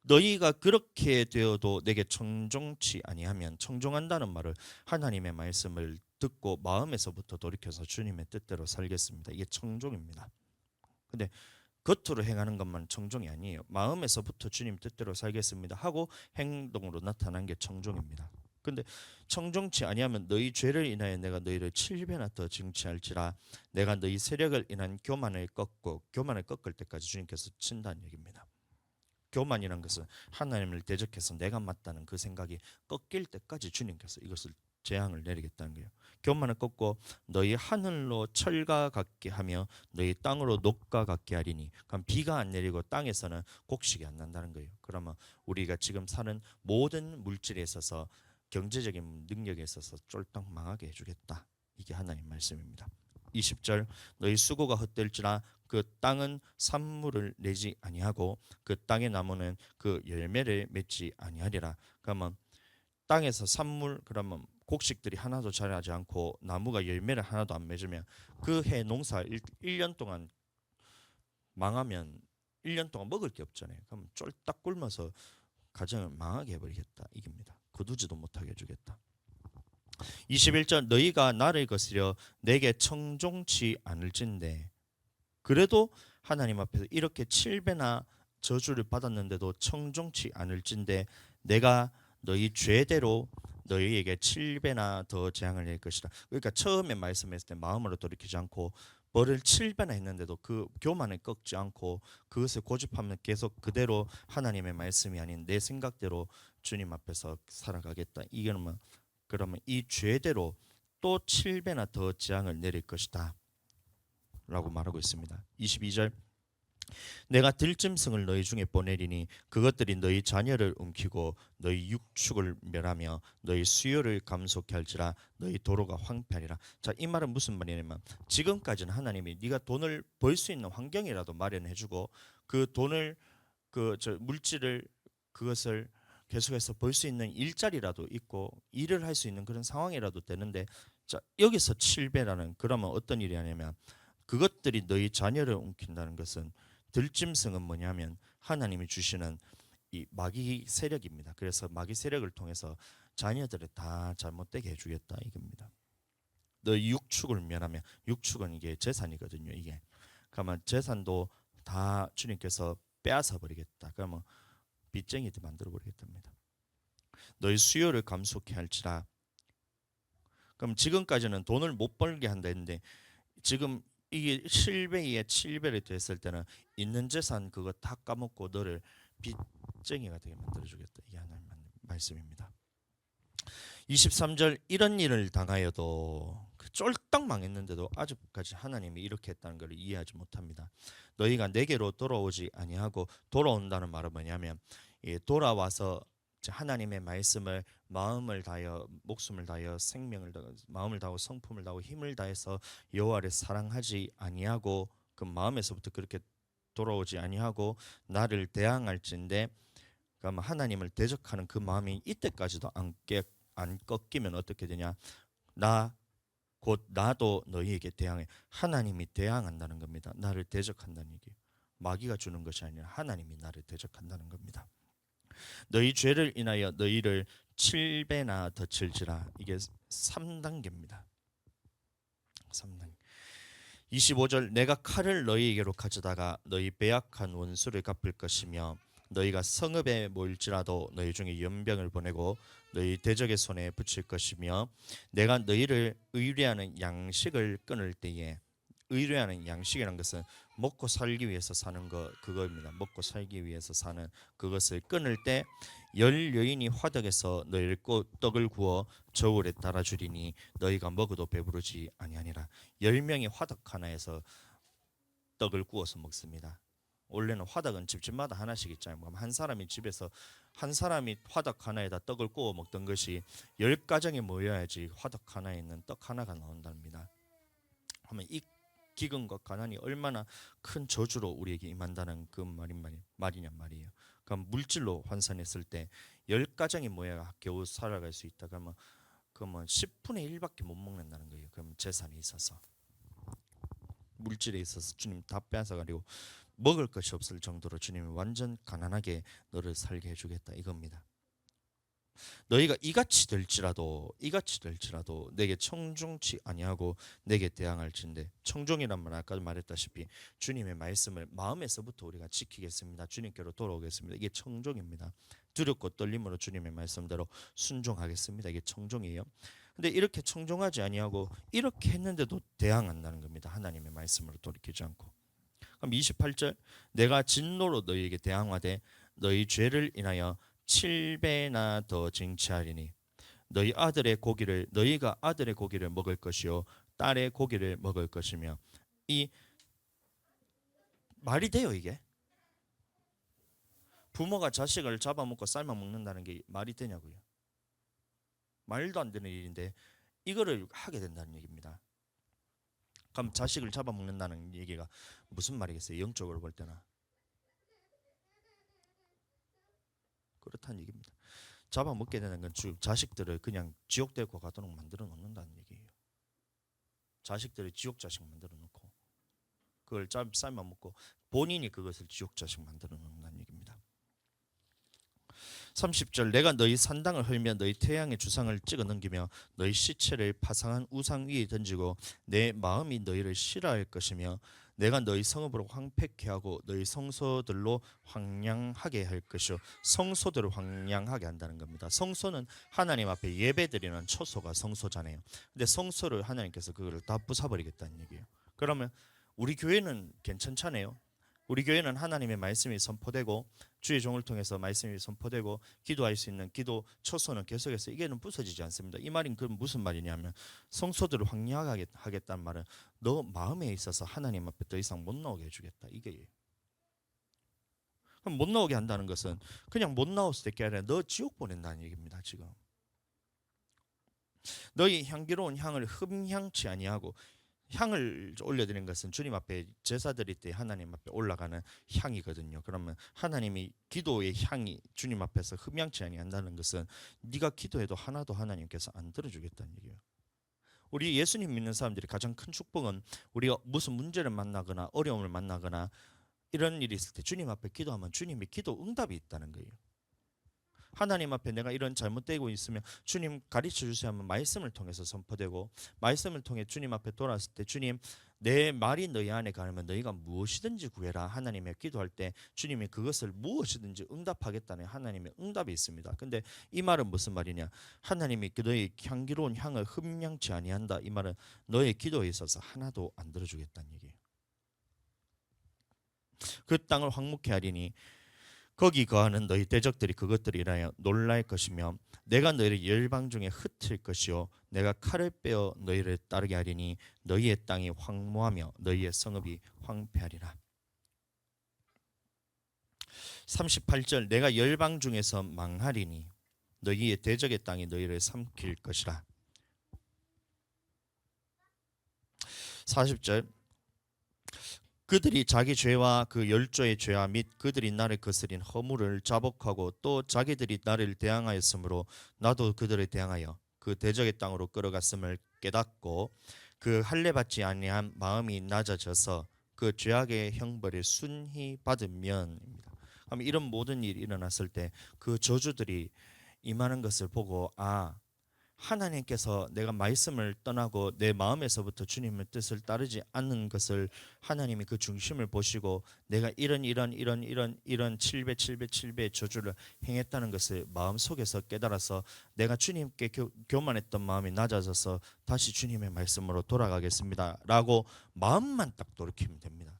너희가 그렇게 되어도 내게 청종치 아니하면 청종한다는 말을 하나님의 말씀을 듣고 마음에서부터 돌이켜서 주님의 뜻대로 살겠습니다. 이게 청종입니다. 근데 겉으로 행하는 것만 청종이 아니에요. 마음에서부터 주님 뜻대로 살겠습니다 하고 행동으로 나타난 게 청종입니다. 근데 청종치 아니하면 너희 죄를 인하여 내가 너희를 7배나 더 징치할지라 내가 너희 세력을 인한 교만을 꺾고 교만을 꺾을 때까지 주님께서 친다는 얘기입니다. 교만이라는 것은 하나님을 대적해서 내가 맞다는 그 생각이 꺾일 때까지 주님께서 이것을 재앙을 내리겠다는 거예요. 교만을 꺾고 너희 하늘로 철과 같게 하며 너희 땅으로 녹과 같게 하리니. 그럼 비가 안 내리고 땅에서는 곡식이 안 난다는 거예요. 그러면 우리가 지금 사는 모든 물질에 있어서 경제적인 능력에 있어서 쫄딱 망하게 해주겠다. 이게 하나님의 말씀입니다. 20절 너희 수고가 헛될지라 그 땅은 산물을 내지 아니하고 그 땅의 나무는 그 열매를 맺지 아니하리라. 그러면 땅에서 산물 그러면 곡식들이 하나도 자라지 않고 나무가 열매를 하나도 안 맺으면 그 해 농사 1년 동안 망하면 1년 동안 먹을 게 없잖아요. 그럼 쫄딱 굶어서 가정을 망하게 해버리겠다. 이깁니다. 거두지도 못하게 해주겠다. 21절 너희가 나를 거스려 내게 청종치 않을진대. 그래도 하나님 앞에서 이렇게 7배나 저주를 받았는데도 청종치 않을진대 내가 너희 죄대로 너희에게 7배나 더 재앙을 낼 것이다. 그러니까 처음에 말씀했을 때 마음으로 돌이키지 않고 벌을 7배나 했는데도 그 교만을 꺾지 않고 그것을 고집하면 계속 그대로 하나님의 말씀이 아닌 내 생각대로 주님 앞에서 살아가겠다. 이거는 그러면 이 죄대로 또 7배나 더 재앙을 내릴 것이다 라고 말하고 있습니다. 22절 내가 들짐승을 너희 중에 보내리니 그것들이 너희 자녀를 움키고 너희 육축을 멸하며 너희 수요를 감속케 할지라 너희 도로가 황폐하리라. 자, 이 말은 무슨 말이냐면 지금까지는 하나님이 네가 돈을 벌 수 있는 환경이라도 마련해주고 그 돈을 물질을 그것을 계속해서 벌 수 있는 일자리라도 있고 일을 할 수 있는 그런 상황이라도 되는데 자, 여기서 7배라는 그러면 어떤 일이 아니냐면 그것들이 너희 자녀를 움킨다는 것은 들짐승은 뭐냐면 하나님이 주시는 이 마귀 세력입니다. 그래서 마귀 세력을 통해서 자녀들을 다 잘못되게 해주겠다 이겁니다. 너희 육축을 멸하면 육축은 이게 재산이거든요. 이게 그러면 재산도 다 주님께서 빼앗아 버리겠다. 그러면 빚쟁이들 만들어 버리겠답니다. 너희 수요를 감속해 할지라. 그럼 지금까지는 돈을 못 벌게 한다 했는데 지금 이게 7배에 7배를 됐을 때는 있는 재산 그거 다 까먹고 너를 빚쟁이가 되게 만들어 주겠다. 이게 하나님 말씀입니다. 23절 이런 일을 당하여도 쫄딱 망했는데도 아직까지 하나님이 이렇게 했다는 것을 이해하지 못합니다. 너희가 내게로 돌아오지 아니하고 돌아온다는 말은 뭐냐면 돌아와서 하나님의 말씀을 마음을 다하여 목숨을 다하여 생명을 다하여 마음을 다하고 성품을 다하고 힘을 다해서 여호와를 사랑하지 아니하고 그 마음에서부터 그렇게 돌아오지 아니하고 나를 대항할진대 그러면 하나님을 대적하는 그 마음이 이때까지도 안 꺾이면 어떻게 되냐? 곧 나도 너희에게 대항해. 하나님이 대항한다는 겁니다. 나를 대적한다는 얘기예요. 마귀가 주는 것이 아니라 하나님이 나를 대적한다는 겁니다. 너희 죄를 인하여 너희를 7배나 더 칠지라. 이게 3단계입니다. 3단계. 25절 내가 칼을 너희에게로 가져다가 너희 배약한 원수를 갚을 것이며 너희가 성읍에 모일지라도 너희 중에 연병을 보내고 너희 대적의 손에 붙일 것이며 내가 너희를 의뢰하는 양식을 끊을 때에 의뢰하는 양식이라는 것은 먹고 살기 위해서 사는 그거입니다. 먹고 살기 위해서 사는 그것을 끊을 때 열 여인이 화덕에서 너희를 떡을 구워 저울에 달아주리니 너희가 먹어도 배부르지 아니하니라. 10명이 화덕 하나에서 떡을 구워서 먹습니다. 원래는 화덕은 집집마다 하나씩 있잖아요. 한 사람이 집에서 한 사람이 화덕 하나에다 떡을 구워 먹던 것이 10가정이 모여야지 화덕 하나에 있는 떡 하나가 나온답니다. 하면 이 기근과 가난이 얼마나 큰 저주로 우리에게 임한다는 그 말이냐 말이에요. 그럼 물질로 환산했을 때 10가정이 모여야 겨우 살아갈 수 있다. 그러면 10분의 1밖에 못 먹는다는 거예요. 그럼 재산이 있어서 물질에 있어서 주님 다 빼앗아가지고 먹을 것이 없을 정도로 주님이 완전 가난하게 너를 살게 해주겠다 이겁니다. 너희가 이같이 될지라도 내게 청중치 아니하고 내게 대항할진대. 청종이란 말 아까 말했다시피 주님의 말씀을 마음에서부터 우리가 지키겠습니다. 주님께로 돌아오겠습니다. 이게 청종입니다. 두렵고 떨림으로 주님의 말씀대로 순종하겠습니다. 이게 청종이에요. 근데 이렇게 청종하지 아니하고 이렇게 했는데도 대항한다는 겁니다. 하나님의 말씀으로 돌이키지 않고. 그럼 28절 내가 진노로 너희에게 대항하되 너희 죄를 인하여 7배나 더 징치하리니 너희가 아들의 고기를 먹을 것이요 딸의 고기를 먹을 것이며. 이 말이 돼요 이게? 부모가 자식을 잡아먹고 삶아 먹는다는 게 말이 되냐고요? 말도 안 되는 일인데 이거를 하게 된다는 얘기입니다. 그럼 자식을 잡아먹는다는 얘기가 무슨 말이겠어요? 영적으로 볼 때나 그렇다는 얘기입니다. 잡아먹게 되는 건 자식들을 그냥 지옥 데리고 가도록 만들어 놓는다는 얘기예요. 자식들을 지옥 자식 만들어 놓고 그걸 삶아 먹고 본인이 그것을 지옥 자식 만들어 놓는다는 얘기입니다. 30절 내가 너희 산당을 헐며 너희 태양의 주상을 찍어 넘기며 너희 시체를 파상한 우상 위에 던지고 내 마음이 너희를 싫어할 것이며 내가 너희 성읍으로 황폐케 하고 너희 성소들로 황량하게 할 것이요. 성소들을 황량하게 한다는 겁니다. 성소는 하나님 앞에 예배드리는 처소가 성소잖아요. 근데 성소를 하나님께서 그거를 다 부숴버리겠다는 얘기예요. 그러면 우리 교회는 괜찮잖아요. 우리 교회는 하나님의 말씀이 선포되고 주의 종을 통해서 말씀이 선포되고 기도할 수 있는 기도 처소는 계속해서 이게는 부서지지 않습니다. 이 말은 그럼 무슨 말이냐면 성소들을 황량하게 하겠다는 말은 너 마음에 있어서 하나님 앞에 더 이상 못 나오게 해주겠다 이게예요. 그럼 못 나오게 한다는 것은 그냥 못 나왔을 때 아니라 너 지옥 보낸다는 얘기입니다. 지금 너희 향기로운 향을 흠향치 아니하고 향을 올려드리는 것은 주님 앞에 제사 드릴 때 하나님 앞에 올라가는 향이거든요. 그러면 하나님이 기도의 향이 주님 앞에서 흠양치 아니한다는 것은 네가 기도해도 하나도 하나님께서 안 들어주겠다는 얘기예요. 우리 예수님 믿는 사람들이 가장 큰 축복은 우리가 무슨 문제를 만나거나 어려움을 만나거나 이런 일이 있을 때 주님 앞에 기도하면 주님이 기도 응답이 있다는 거예요. 하나님 앞에 내가 이런 잘못되고 있으면 주님 가르쳐 주세요 하면 말씀을 통해서 선포되고 말씀을 통해 주님 앞에 돌아왔을 때 주님 내 말이 너희 안에 가면 너희가 무엇이든지 구해라. 하나님의 기도할 때 주님이 그것을 무엇이든지 응답하겠다는 하나님의 응답이 있습니다. 근데 이 말은 무슨 말이냐? 하나님이 너희 향기로운 향을 흠양치 아니한다. 이 말은 너의 기도에 있어서 하나도 안 들어주겠다는 얘기예요. 그 땅을 황무케 하리니 거기 거하는 너희 대적들이 그것들을 인하여 놀랄 것이며 내가 너희를 열방 중에 흩을 것이요 내가 칼을 빼어 너희를 따르게 하리니 너희의 땅이 황무하며 너희의 성읍이 황폐하리라. 38절 내가 열방 중에서 망하리니 너희의 대적의 땅이 너희를 삼킬 것이라. 40절 그들이 자기 죄와 그 열조의 죄와 및 그들이 나를 거스린 허물을 자복하고 또 자기들이 나를 대항하였으므로 나도 그들을 대항하여 그 대적의 땅으로 끌어갔음을 깨닫고 그 할례 받지 아니한 마음이 낮아져서 그 죄악의 형벌을 순히 받으면입니다. 그럼 이런 모든 일이 일어났을 때 그 저주들이 임하는 것을 보고 하나님께서 내가 말씀을 떠나고 내 마음에서부터 주님의 뜻을 따르지 않는 것을 하나님이 그 중심을 보시고 내가 이런 7배 저주를 행했다는 것을 마음속에서 깨달아서 내가 주님께 교만했던 마음이 낮아져서 다시 주님의 말씀으로 돌아가겠습니다 라고 마음만 딱 돌이키면 됩니다.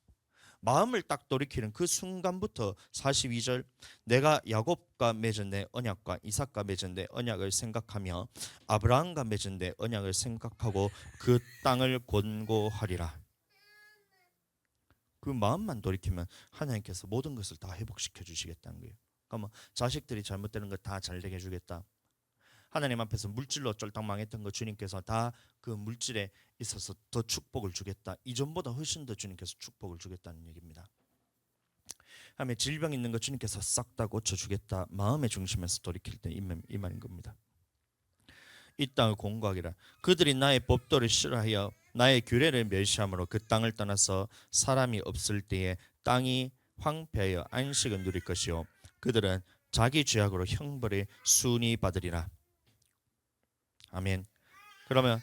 마음을 딱 돌이키는 그 순간부터 42절 내가 야곱과 맺은 내 언약과 이삭과 맺은 내 언약을 생각하며 아브라함과 맺은 내 언약을 생각하고 그 땅을 권고하리라. 그 마음만 돌이키면 하나님께서 모든 것을 다 회복시켜 주시겠다는 거예요. 그러면 자식들이 잘못되는 거 다 잘되게 해주겠다. 하나님 앞에서 물질로 쫄딱 망했던 거 주님께서 다 그 물질에 있어서 더 축복을 주겠다. 이전보다 훨씬 더 주님께서 축복을 주겠다는 얘기입니다. 다음에 질병 있는 거 주님께서 싹 다 고쳐주겠다. 마음의 중심에서 돌이킬 때 이 말인 겁니다. 이 땅을 공고하기라. 그들이 나의 법도를 싫어하여 나의 규례를 멸시함으로 그 땅을 떠나서 사람이 없을 때에 땅이 황폐하여 안식을 누릴 것이요 그들은 자기 죄악으로 형벌을 순히 받으리라. 아멘. 그러면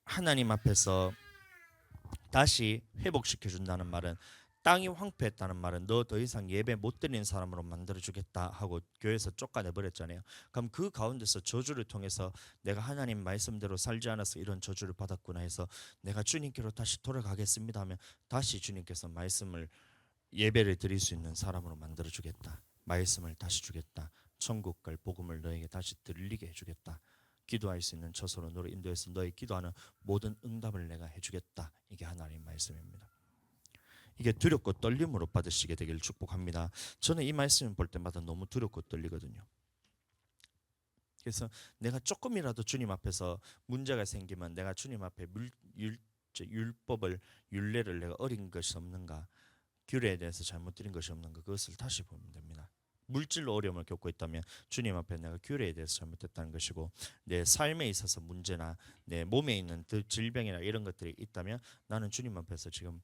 하나님 앞에서 다시 회복시켜 준다는 말은 땅이 황폐했다는 말은 너 더 이상 예배 못 드리는 사람으로 만들어주겠다 하고 교회에서 쫓아내버렸잖아요. 그럼 그 가운데서 저주를 통해서 내가 하나님 말씀대로 살지 않아서 이런 저주를 받았구나 해서 내가 주님께로 다시 돌아가겠습니다 하면 다시 주님께서 말씀을 예배를 드릴 수 있는 사람으로 만들어주겠다. 말씀을 다시 주겠다. 천국 갈 복음을 너에게 다시 들리게 해주겠다. 기도할 수 있는 처소로 너를 인도해서 너의 기도하는 모든 응답을 내가 해주겠다. 이게 하나님의 말씀입니다. 이게 두렵고 떨림으로 받으시게 되기를 축복합니다. 저는 이 말씀을 볼 때마다 너무 두렵고 떨리거든요. 그래서 내가 조금이라도 주님 앞에서 문제가 생기면 내가 주님 앞에 율법을 율례를 내가 어긴 것이 없는가, 규례에 대해서 잘못 드린 것이 없는가, 그것을 다시 보면 됩니다. 물질로 어려움을 겪고 있다면 주님 앞에 내가 규례에 대해서 잘못했다는 것이고, 내 삶에 있어서 문제나 내 몸에 있는 질병이나 이런 것들이 있다면 나는 주님 앞에서 지금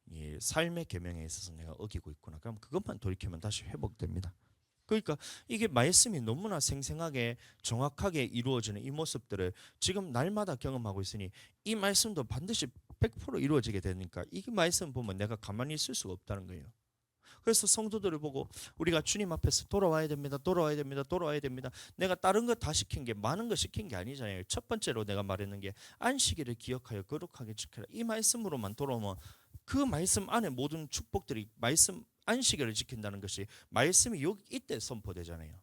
이 삶의 계명에 있어서 내가 어기고 있구나. 그럼 그것만 돌이키면 다시 회복됩니다. 그러니까 이게 말씀이 너무나 생생하게 정확하게 이루어지는 이 모습들을 지금 날마다 경험하고 있으니 이 말씀도 반드시 100% 이루어지게 되니까 이 말씀 보면 내가 가만히 있을 수가 없다는 거예요. 그래서 성도들을 보고 우리가 주님 앞에서 돌아와야 됩니다. 돌아와야 됩니다. 돌아와야 됩니다. 내가 다른 거 다 시킨 게 많은 거 시킨 게 아니잖아요. 첫 번째로 내가 말했는 게 안식일을 기억하여 거룩하게 지켜라. 이 말씀으로만 돌아오면 그 말씀 안에 모든 축복들이 말씀 안식일을 지킨다는 것이 말씀이 여기 이때 선포되잖아요.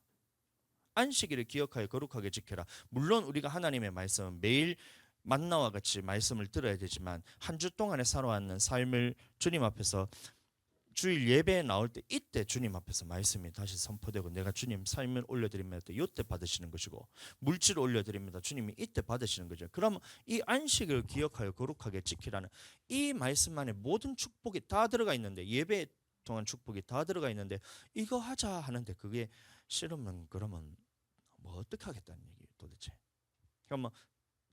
안식일을 기억하여 거룩하게 지켜라. 물론 우리가 하나님의 말씀은 매일 만나와 같이 말씀을 들어야 되지만 한 주 동안에 살아왔는 삶을 주님 앞에서 주일 예배에 나올 때 이때 주님 앞에서 말씀이 다시 선포되고 내가 주님 삶을 올려드립니다. 이때 받으시는 것이고 물질을 올려드립니다. 주님이 이때 받으시는 거죠. 그러면 이 안식을 기억하여 거룩하게 지키라는 이 말씀 안에 모든 축복이 다 들어가 있는데, 예배 동안 축복이 다 들어가 있는데 이거 하자 하는데 그게 싫으면 그러면 뭐 어떻게 하겠다는 얘기예요 도대체. 그러면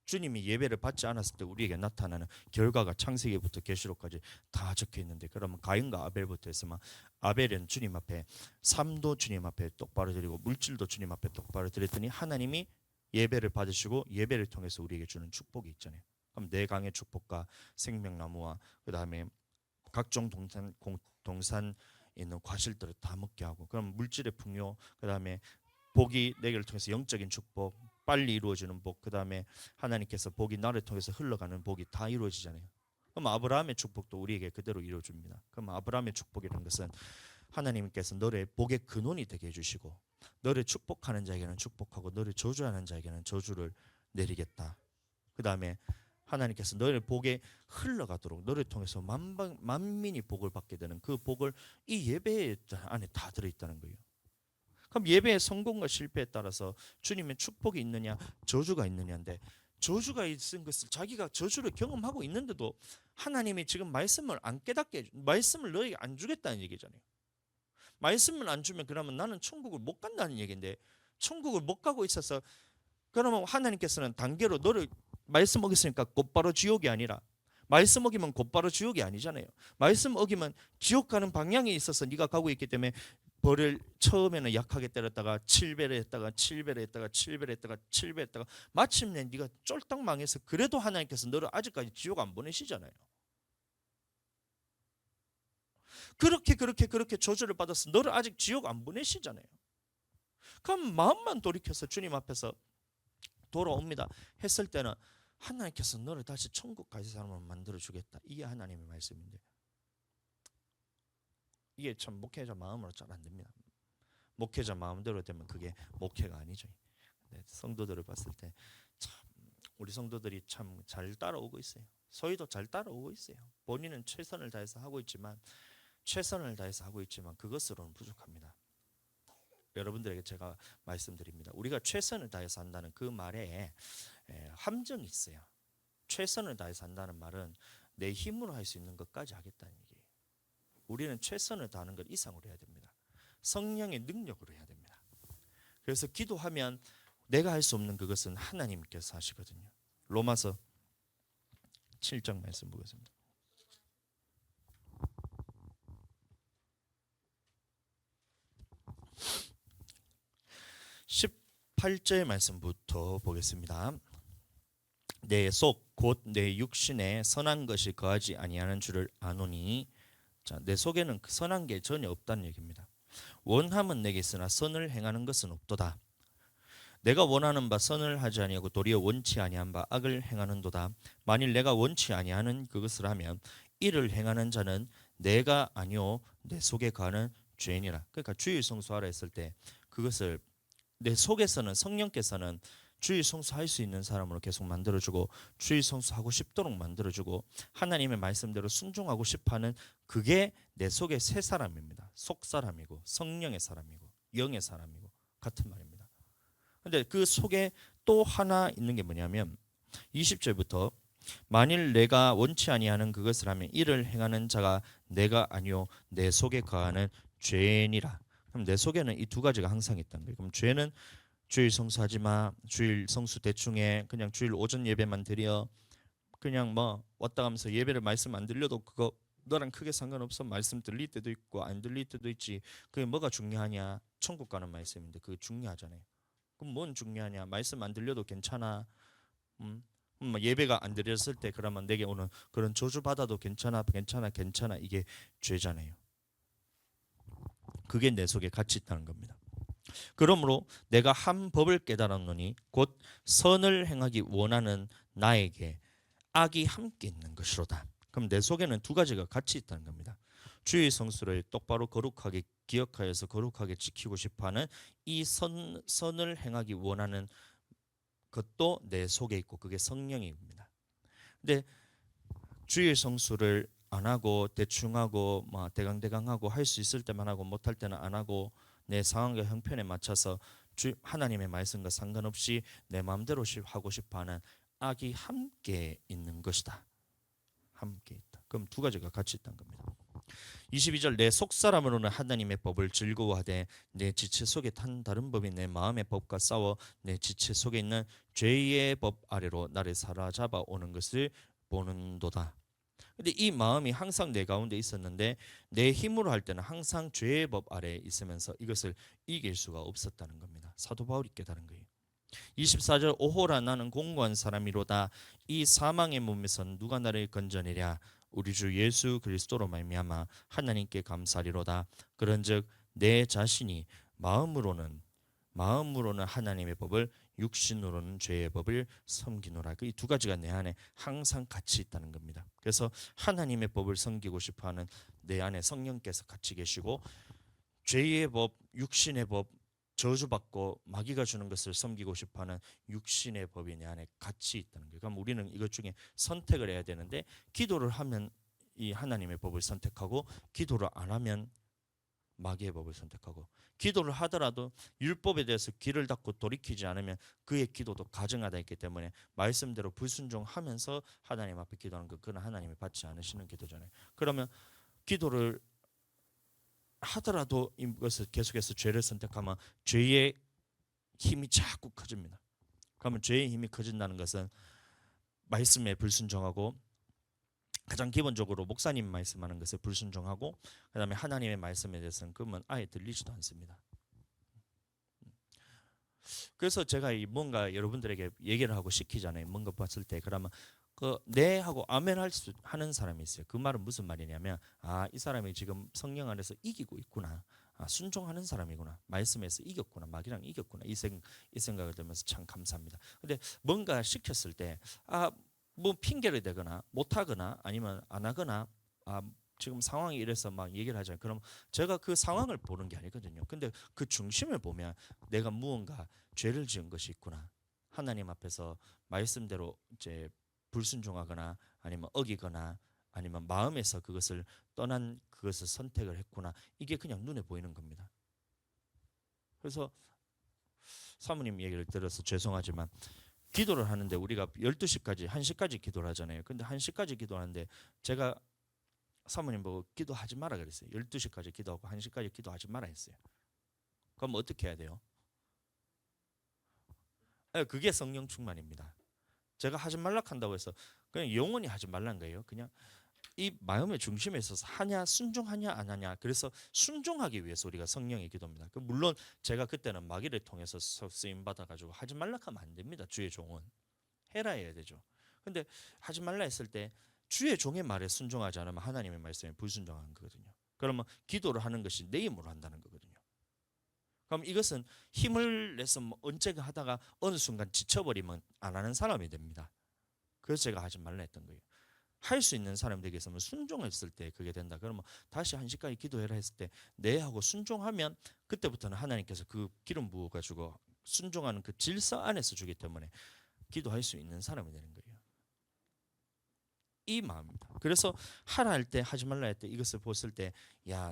주님이 예배를 받지 않았을 때 우리에게 나타나는 결과가 창세기부터 계시록까지 다 적혀 있는데, 그러면 가인과 아벨부터 했으면 아벨은 주님 앞에 삶도 주님 앞에 똑바로 드리고 물질도 주님 앞에 똑바로 드렸더니 하나님이 예배를 받으시고 예배를 통해서 우리에게 주는 축복이 있잖아요. 그럼 내 강의 축복과 생명나무와 그 다음에 각종 동산 있는 과실들을 다 먹게 하고, 그럼 물질의 풍요, 그 다음에 복이 내게를 통해서 영적인 축복, 빨리 이루어지는 복, 그 다음에 하나님께서 복이 나를 통해서 흘러가는 복이 다 이루어지잖아요. 그럼 아브라함의 축복도 우리에게 그대로 이루어줍니다. 그럼 아브라함의 축복이라는 것은 하나님께서 너의 복의 근원이 되게 해주시고, 너를 축복하는 자에게는 축복하고 너를 저주하는 자에게는 저주를 내리겠다. 그 다음에 하나님께서 너를 복에 흘러가도록 너를 통해서 만민이 복을 받게 되는 그 복을 이 예배 안에 다 들어있다는 거예요. 그럼 예배의 성공과 실패에 따라서 주님의 축복이 있느냐 저주가 있느냐인데, 저주가 있은 것을 자기가 저주를 경험하고 있는데도 하나님이 지금 말씀을 안 깨닫게 말씀을 너에게 안 주겠다는 얘기잖아요. 말씀을 안 주면 그러면 나는 천국을 못 간다는 얘기인데, 천국을 못 가고 있어서 그러면 하나님께서는 단계로 너를 말씀 어겼으니까 곧바로 지옥이 아니라, 말씀 어기면 곧바로 지옥이 아니잖아요. 말씀 어기면 지옥 가는 방향에 있어서 네가 가고 있기 때문에 벌을 처음에는 약하게 때렸다가 7배를 했다가 7배를 했다가 7배를 했다가 7배 했다가 마침내 네가 쫄딱 망해서 그래도 하나님께서 너를 아직까지 지옥 안 보내시잖아요. 그렇게 저주를 받아서 너를 아직 지옥 안 보내시잖아요. 그럼 마음만 돌이켜서 주님 앞에서 돌아옵니다 했을 때는 하나님께서 너를 다시 천국 갈 사람으로 만들어 주겠다. 이게 하나님의 말씀인데, 이게 참 목회자 마음으로 잘 안 됩니다. 목회자 마음대로 되면 그게 목회가 아니죠. 성도들을 봤을 때 참 우리 성도들이 참 잘 따라오고 있어요. 소위도 잘 따라오고 있어요. 본인은 최선을 다해서 하고 있지만 그것으로는 부족합니다. 여러분들에게 제가 말씀드립니다. 우리가 최선을 다해서 한다는 그 말에 함정이 있어요. 최선을 다해서 한다는 말은 내 힘으로 할 수 있는 것까지 하겠다는 얘기예요. 우리는 최선을 다하는 것 이상으로 해야 됩니다. 성령의 능력으로 해야 됩니다. 그래서 기도하면 내가 할 수 없는 그것은 하나님께서 하시거든요. 로마서 7장 말씀 보겠습니다. 18절 말씀부터 보겠습니다. 내 속 곧 내 육신에 선한 것이 거하지 아니하는 줄을 아노니, 자, 내 속에는 선한 게 전혀 없다는 얘기입니다. 원함은 내게 있으나 선을 행하는 것은 없도다. 내가 원하는 바 선을 하지 아니하고 도리어 원치 아니한 바 악을 행하는도다. 만일 내가 원치 아니하는 그것을 하면 이를 행하는 자는 내가 아니오 내 속에 거하는 죄인이라. 그러니까 주일 성수하라 했을 때 그것을 내 속에서는 성령께서는 주일 성수할 수 있는 사람으로 계속 만들어주고, 주일 성수하고 싶도록 만들어주고, 하나님의 말씀대로 순종하고 싶어하는 그게 내 속의 새 사람입니다. 속 사람이고 성령의 사람이고 영의 사람이고 같은 말입니다. 그런데 그 속에 또 하나 있는 게 뭐냐면 20절부터 만일 내가 원치 아니하는 그것을 하면 이를 행하는 자가 내가 아니요 내 속에 거하는 죄인이라. 그럼 내 속에는 이 두 가지가 항상 있다는 거예요. 그럼 죄는 주일 성수하지 마, 주일 성수 대충해, 그냥 주일 오전 예배만 드려, 그냥 뭐 왔다 가면서 예배를 말씀 안 들려도 그거 너랑 크게 상관없어. 말씀 들릴 때도 있고 안 들릴 때도 있지. 그게 뭐가 중요하냐? 천국 가는 말씀인데 그게 중요하잖아요. 그럼 뭔 중요하냐? 말씀 안 들려도 괜찮아. 예배가 안 드렸을 때 그러면 내게 오는 그런 저주 받아도 괜찮아 이게 죄잖아요. 그게 내 속에 같이 있다는 겁니다. 그러므로 내가 한 법을 깨달았노니 곧 선을 행하기 원하는 나에게 악이 함께 있는 것이로다. 그럼 내 속에는 두 가지가 같이 있다는 겁니다. 주의 성수를 똑바로 거룩하게 기억하여서 거룩하게 지키고 싶어하는 이 선을 행하기 원하는 것도 내 속에 있고 그게 성령입니다. 근데 주의 성수를 안 하고 대충 하고 뭐 대강대강하고 할 수 있을 때만 하고 못할 때는 안 하고 내 상황과 형편에 맞춰서 하나님의 말씀과 상관없이 내 마음대로 하고 싶어하는 악이 함께 있는 것이다. 함께 있다. 그럼 두 가지가 같이 있다는 겁니다. 22절 내 속사람으로는 하나님의 법을 즐거워하되 내 지체 속에 탄 다른 법이 내 마음의 법과 싸워 내 지체 속에 있는 죄의 법 아래로 나를 사로잡아 오는 것을 보는도다. 근데 이 마음이 항상 내 가운데 있었는데 내 힘으로 할 때는 항상 죄의 법 아래에 있으면서 이것을 이길 수가 없었다는 겁니다. 사도 바울이 깨달은 거예요. 24절 오호라 나는 공고한 사람이로다. 이 사망의 몸에서 누가 나를 건져내랴. 우리 주 예수 그리스도로 말미암아 하나님께 감사리로다. 그런즉 내 자신이 마음으로는 하나님의 법을, 육신으로는 죄의 법을 섬기노라. 이 두 가지가 내 안에 항상 같이 있다는 겁니다. 그래서 하나님의 법을 섬기고 싶어하는 내 안에 성령께서 같이 계시고, 죄의 법, 육신의 법, 저주받고 마귀가 주는 것을 섬기고 싶어하는 육신의 법이 내 안에 같이 있다는 거예요. 그럼 우리는 이것 중에 선택을 해야 되는데, 기도를 하면 이 하나님의 법을 선택하고, 기도를 안 하면 마귀의 법을 선택하고, 기도를 하더라도 율법에 대해서 귀를 닫고 돌이키지 않으면 그의 기도도 가증하다 했기 때문에 말씀대로 불순종하면서 하나님 앞에 기도하는 것, 그건 하나님이 받지 않으시는 기도잖아요. 그러면 기도를 하더라도 이것을 계속해서 죄를 선택하면 죄의 힘이 자꾸 커집니다. 그러면 죄의 힘이 커진다는 것은 말씀에 불순종하고, 가장 기본적으로 목사님 말씀하는 것에 불순종하고, 그 다음에 하나님의 말씀에 대해서는 그러면 아예 들리지도 않습니다. 그래서 제가 뭔가 여러분들에게 얘기를 하고 시키잖아요. 뭔가 봤을 때 그러면 네 하고 아멘 하는 사람이 있어요. 그 말은 무슨 말이냐면, 이 사람이 지금 성령 안에서 이기고 있구나, 순종하는 사람이구나, 말씀에서 이겼구나, 마귀랑 이겼구나, 이 생각을 들면서 참 감사합니다. 근데 뭔가 시켰을 때 뭐 핑계를 대거나 못하거나 아니면 안 하거나, 지금 상황이 이래서 막 얘기를 하잖아요. 그럼 제가 그 상황을 보는 게 아니거든요. 근데 그 중심을 보면 내가 무언가 죄를 지은 것이 있구나, 하나님 앞에서 말씀대로 이제 불순종하거나 아니면 어기거나 아니면 마음에서 그것을 떠난 그것을 선택을 했구나, 이게 그냥 눈에 보이는 겁니다. 그래서 사모님 얘기를 들어서 죄송하지만, 기도를 하는데 우리가 12시까지 1시까지 기도를 하잖아요. 근데 1시까지 기도하는데 제가 사모님 보고 기도하지 마라 그랬어요. 12시까지 기도하고 1시까지 기도하지 마라 했어요. 그럼 어떻게 해야 돼요? 그게 성령 충만입니다. 제가 하지 말라 한다고 해서 그냥 영원히 하지 말란 거예요. 그냥 이 마음의 중심에 있어서 하냐, 순종하냐 안 하냐. 그래서 순종하기 위해서 우리가 성령의 기도입니다. 물론 제가 그때는 마귀를 통해서 쓰임 받아 가지고 하지 말라 하면 안 됩니다. 주의 종은 해라 해야 되죠. 근데 하지 말라 했을 때 주의 종의 말에 순종하지 않으면 하나님의 말씀에 불순종하는 거거든요. 그러면 기도를 하는 것이 내 힘으로 한다는 거거든요. 그럼 이것은 힘을 내서 언제가 하다가 어느 순간 지쳐버리면 안 하는 사람이 됩니다. 그래서 제가 하지 말라 했던 거예요. 할 수 있는 사람들에게서는 순종했을 때 그게 된다. 그러면 다시 1시까지 기도해라 했을 때 네 하고 순종하면, 그때부터는 하나님께서 그 기름 부어가지고 순종하는 그 질서 안에서 주기 때문에 기도할 수 있는 사람이 되는 거예요. 이 마음입니다. 그래서 하라 할 때 하지 말라 할 때 이것을 보았을 때,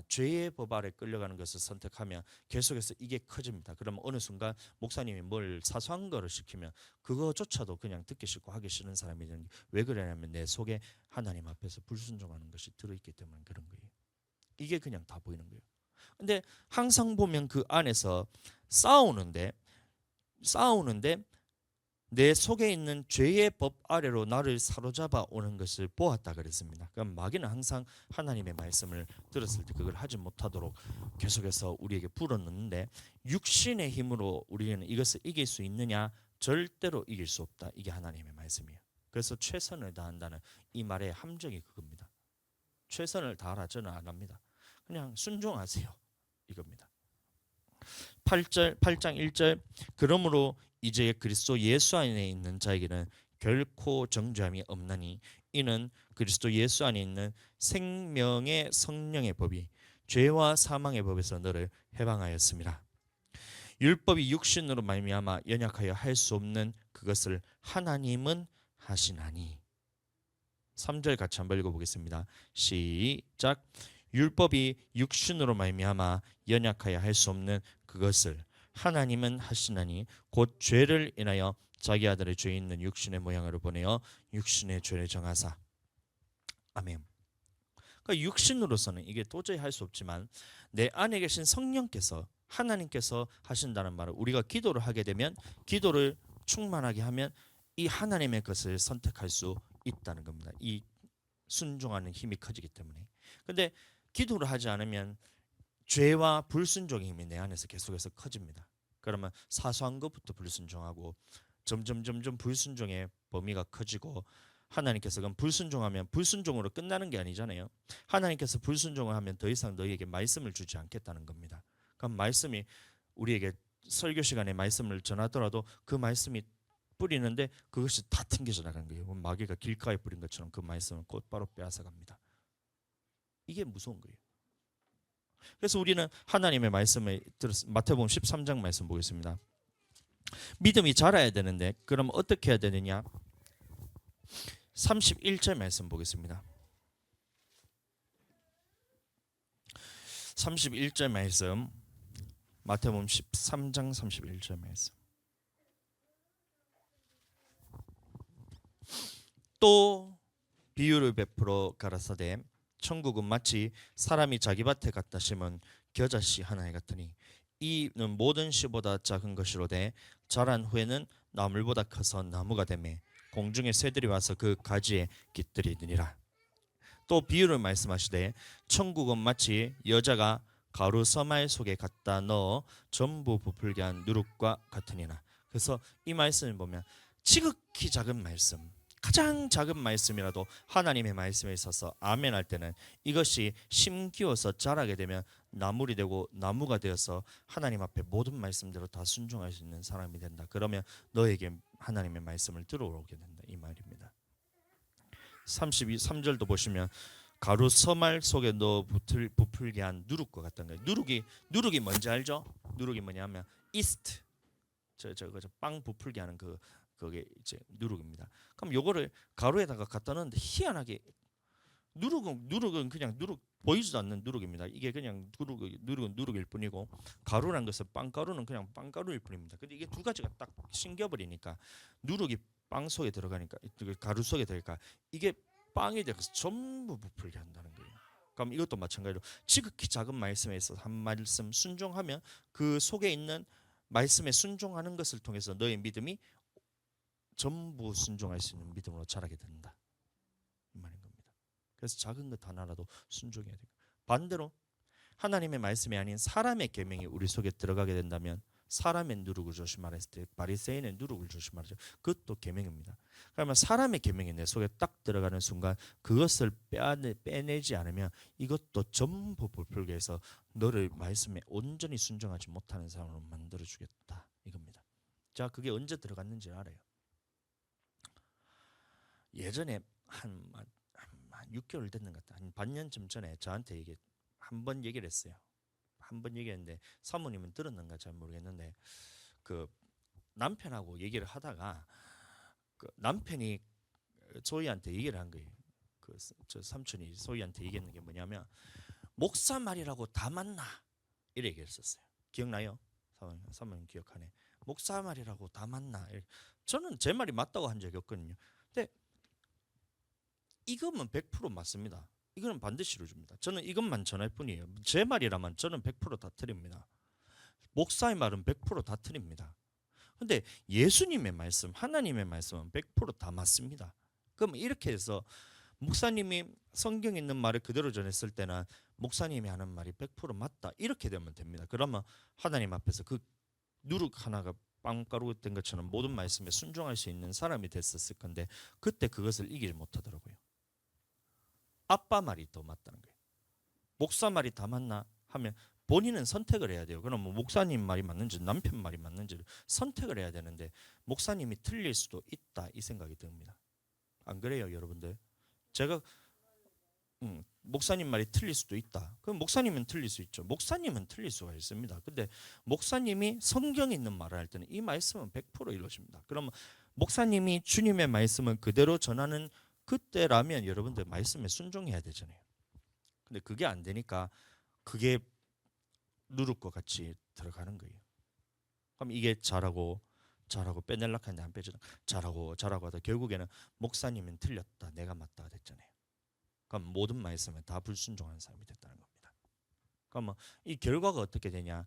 죄의 법 아래 끌려가는 것을 선택하면 계속해서 이게 커집니다. 그러면 어느 순간 목사님이 뭘 사소한 거를 시키면 그거조차도 그냥 듣기 싫고 하기 싫은 사람이 되는 게, 왜 그러냐면 내 속에 하나님 앞에서 불순종하는 것이 들어있기 때문에 그런 거예요. 이게 그냥 다 보이는 거예요. 근데 항상 보면 그 안에서 싸우는데 내 속에 있는 죄의 법 아래로 나를 사로잡아 오는 것을 보았다 그랬습니다. 그럼 마귀는 항상 하나님의 말씀을 들었을 때 그걸 하지 못하도록 계속해서 우리에게 불어넣는데, 육신의 힘으로 우리는 이것을 이길 수 있느냐? 절대로 이길 수 없다. 이게 하나님의 말씀이에요. 그래서 최선을 다한다는 이 말의 함정이 그겁니다. 최선을 다하라 저는 안 합니다. 그냥 순종하세요, 이겁니다. 8장 1절 그러므로 이제 그리스도 예수 안에 있는 자에게는 결코 정죄함이 없나니, 이는 그리스도 예수 안에 있는 생명의 성령의 법이 죄와 사망의 법에서 너를 해방하였습니다. 율법이 육신으로 말미암아 연약하여 할 수 없는 그것을 하나님은 하시나니. 3절 같이 한번 읽어보겠습니다. 시작. 율법이 육신으로 말미암아 연약하여 할 수 없는 그것을 하나님은 하시나니, 곧 죄를 인하여 자기 아들의 죄 있는 육신의 모양으로 보내어 육신의 죄를 정하사. 아멘. 그러니까 육신으로서는 이게 도저히 할 수 없지만 내 안에 계신 성령께서, 하나님께서 하신다는 말을, 우리가 기도를 하게 되면, 기도를 충만하게 하면 이 하나님의 것을 선택할 수 있다는 겁니다. 이 순종하는 힘이 커지기 때문에. 근데 기도를 하지 않으면 죄와 불순종의 힘이 내 안에서 계속해서 커집니다. 그러면 사소한 것부터 불순종하고 점점 불순종의 범위가 커지고, 하나님께서 그럼 불순종하면 불순종으로 끝나는 게 아니잖아요. 하나님께서 불순종을 하면 더 이상 너희에게 말씀을 주지 않겠다는 겁니다. 그럼 말씀이 우리에게 설교 시간에 말씀을 전하더라도 그 말씀이 뿌리는데 그것이 다 튕겨져 나가는 거예요. 마귀가 길가에 뿌린 것처럼 그 말씀을 곧바로 빼앗아 갑니다. 이게 무서운 거예요. 그래서 우리는 하나님의 말씀을 마태복음 13장 말씀 보겠습니다. 믿음이 자라야 되는데 그럼 어떻게 해야 되느냐? 31절 말씀 보겠습니다. 31절 말씀, 마태복음 13장 31절 말씀. 또 비유를 베풀어 가라사대 천국은 마치 사람이 자기 밭에 갖다 심은 겨자씨 하나에 같으니 이는 모든 씨보다 작은 것이로되 자란 후에는 나물보다 커서 나무가 되매 공중의 새들이 와서 그 가지에 깃들이느니라. 또 비유를 말씀하시되 천국은 마치 여자가 가루 서말 속에 갖다 넣어 전부 부풀게 한 누룩과 같으니라. 그래서 이 말씀을 보면 지극히 작은 말씀, 가장 작은 말씀이라도 하나님의 말씀에 있어서 아멘 할 때는 이것이 심기어서 자라게 되면 나물이 되고 나무가 되어서 하나님 앞에 모든 말씀대로 다 순종할 수 있는 사람이 된다. 그러면 너에게 하나님의 말씀을 들어오게 된다, 이 말입니다. 33절도 보시면 가루 서말 속에 넣어 부풀게 한 누룩과 같은 거예요. 누룩이 뭔지 알죠? 누룩이 뭐냐면 이스트, 빵 부풀게 하는 그게 이제 누룩입니다. 그럼 요거를 가루에다가 갖다 넣는데 희한하게 누룩은 그냥 누룩 보이지도 않는 누룩입니다. 이게 그냥 누룩은 누룩일 뿐이고, 가루란 것은 빵가루는 그냥 빵가루일 뿐입니다. 근데 이게 두 가지가 딱 신겨버리니까 누룩이 빵 속에 들어가니까, 가루 속에 들어가니까 이게 빵이 돼서 전부 부풀게 한다는 거예요. 그럼 이것도 마찬가지로 지극히 작은 말씀에 있어서 한 말씀 순종하면 그 속에 있는 말씀에 순종하는 것을 통해서 너의 믿음이 전부 순종할 수 있는 믿음으로 자라게 된다, 이 말인 겁니다. 그래서 작은 것 하나라도 순종해야 돼요. 반대로 하나님의 말씀이 아닌 사람의 계명이 우리 속에 들어가게 된다면, 사람의 누룩을 조심하랬을 때 바리새인의 누룩을 조심하죠. 그것도 계명입니다. 그러면 사람의 계명이 내 속에 딱 들어가는 순간 그것을 빼내지 않으면 이것도 전부 부풀게 해서 너를 말씀에 온전히 순종하지 못하는 사람으로 만들어주겠다, 이겁니다. 자, 그게 언제 들어갔는지 알아요? 예전에 한 6개월 됐는 것 같다. 한 반년쯤 전에 저한테 이게 한 번 얘기를 했어요. 한 번 얘기했는데 사모님은 들었는가 잘 모르겠는데, 그 남편하고 얘기를 하다가 그 남편이 소희한테 얘기를 한 거예요. 저 삼촌이 소희한테 얘기했는 게 뭐냐면, 목사 말이라고 다 맞나? 이렇게 얘기했었어요. 기억나요? 사모님 기억하네. 목사 말이라고 다 맞나? 저는 제 말이 맞다고 한 적이 없거든요. 근데 이거면 100% 맞습니다. 이거는 반드시 이루어집니다. 저는 이것만 전할 뿐이에요. 제 말이라면 저는 100%다 틀립니다. 목사의 말은 100%다 틀립니다. 근데 예수님의 말씀, 하나님의 말씀은 100%다 맞습니다. 그럼 이렇게 해서 목사님이 성경에 있는 말을 그대로 전했을 때는 목사님이 하는 말이 100% 맞다, 이렇게 되면 됩니다. 그러면 하나님 앞에서 그 누룩 하나가 빵가루 된 것처럼 모든 말씀에 순종할 수 있는 사람이 됐었을 건데, 그때 그것을 이길 못하더라고요. 아빠 말이 더 맞다는 거예요. 목사 말이 다 맞나 하면 본인은 선택을 해야 돼요. 그럼 뭐 목사님 말이 맞는지 남편 말이 맞는지를 선택을 해야 되는데, 목사님이 틀릴 수도 있다, 이 생각이 듭니다. 안 그래요, 여러분들? 제가 목사님 말이 틀릴 수도 있다. 그럼 목사님은 틀릴 수 있죠. 목사님은 틀릴 수가 있습니다. 근데 목사님이 성경에 있는 말을 할 때는 이 말씀은 100% 이루어집니다. 그러면 목사님이 주님의 말씀을 그대로 전하는 그때라면 여러분들 말씀에 순종해야 되잖아요. 근데 그게 안 되니까 그게 누룩과 같이 들어가는 거예요. 그럼 이게 잘하고 빼내려고 하는데 안 빼주다, 잘하고 하다 결국에는 목사님은 틀렸다, 내가 맞다 됐잖아요. 그럼 모든 말씀에 다 불순종하는 사람이 됐다는 겁니다. 그러면 이 결과가 어떻게 되냐?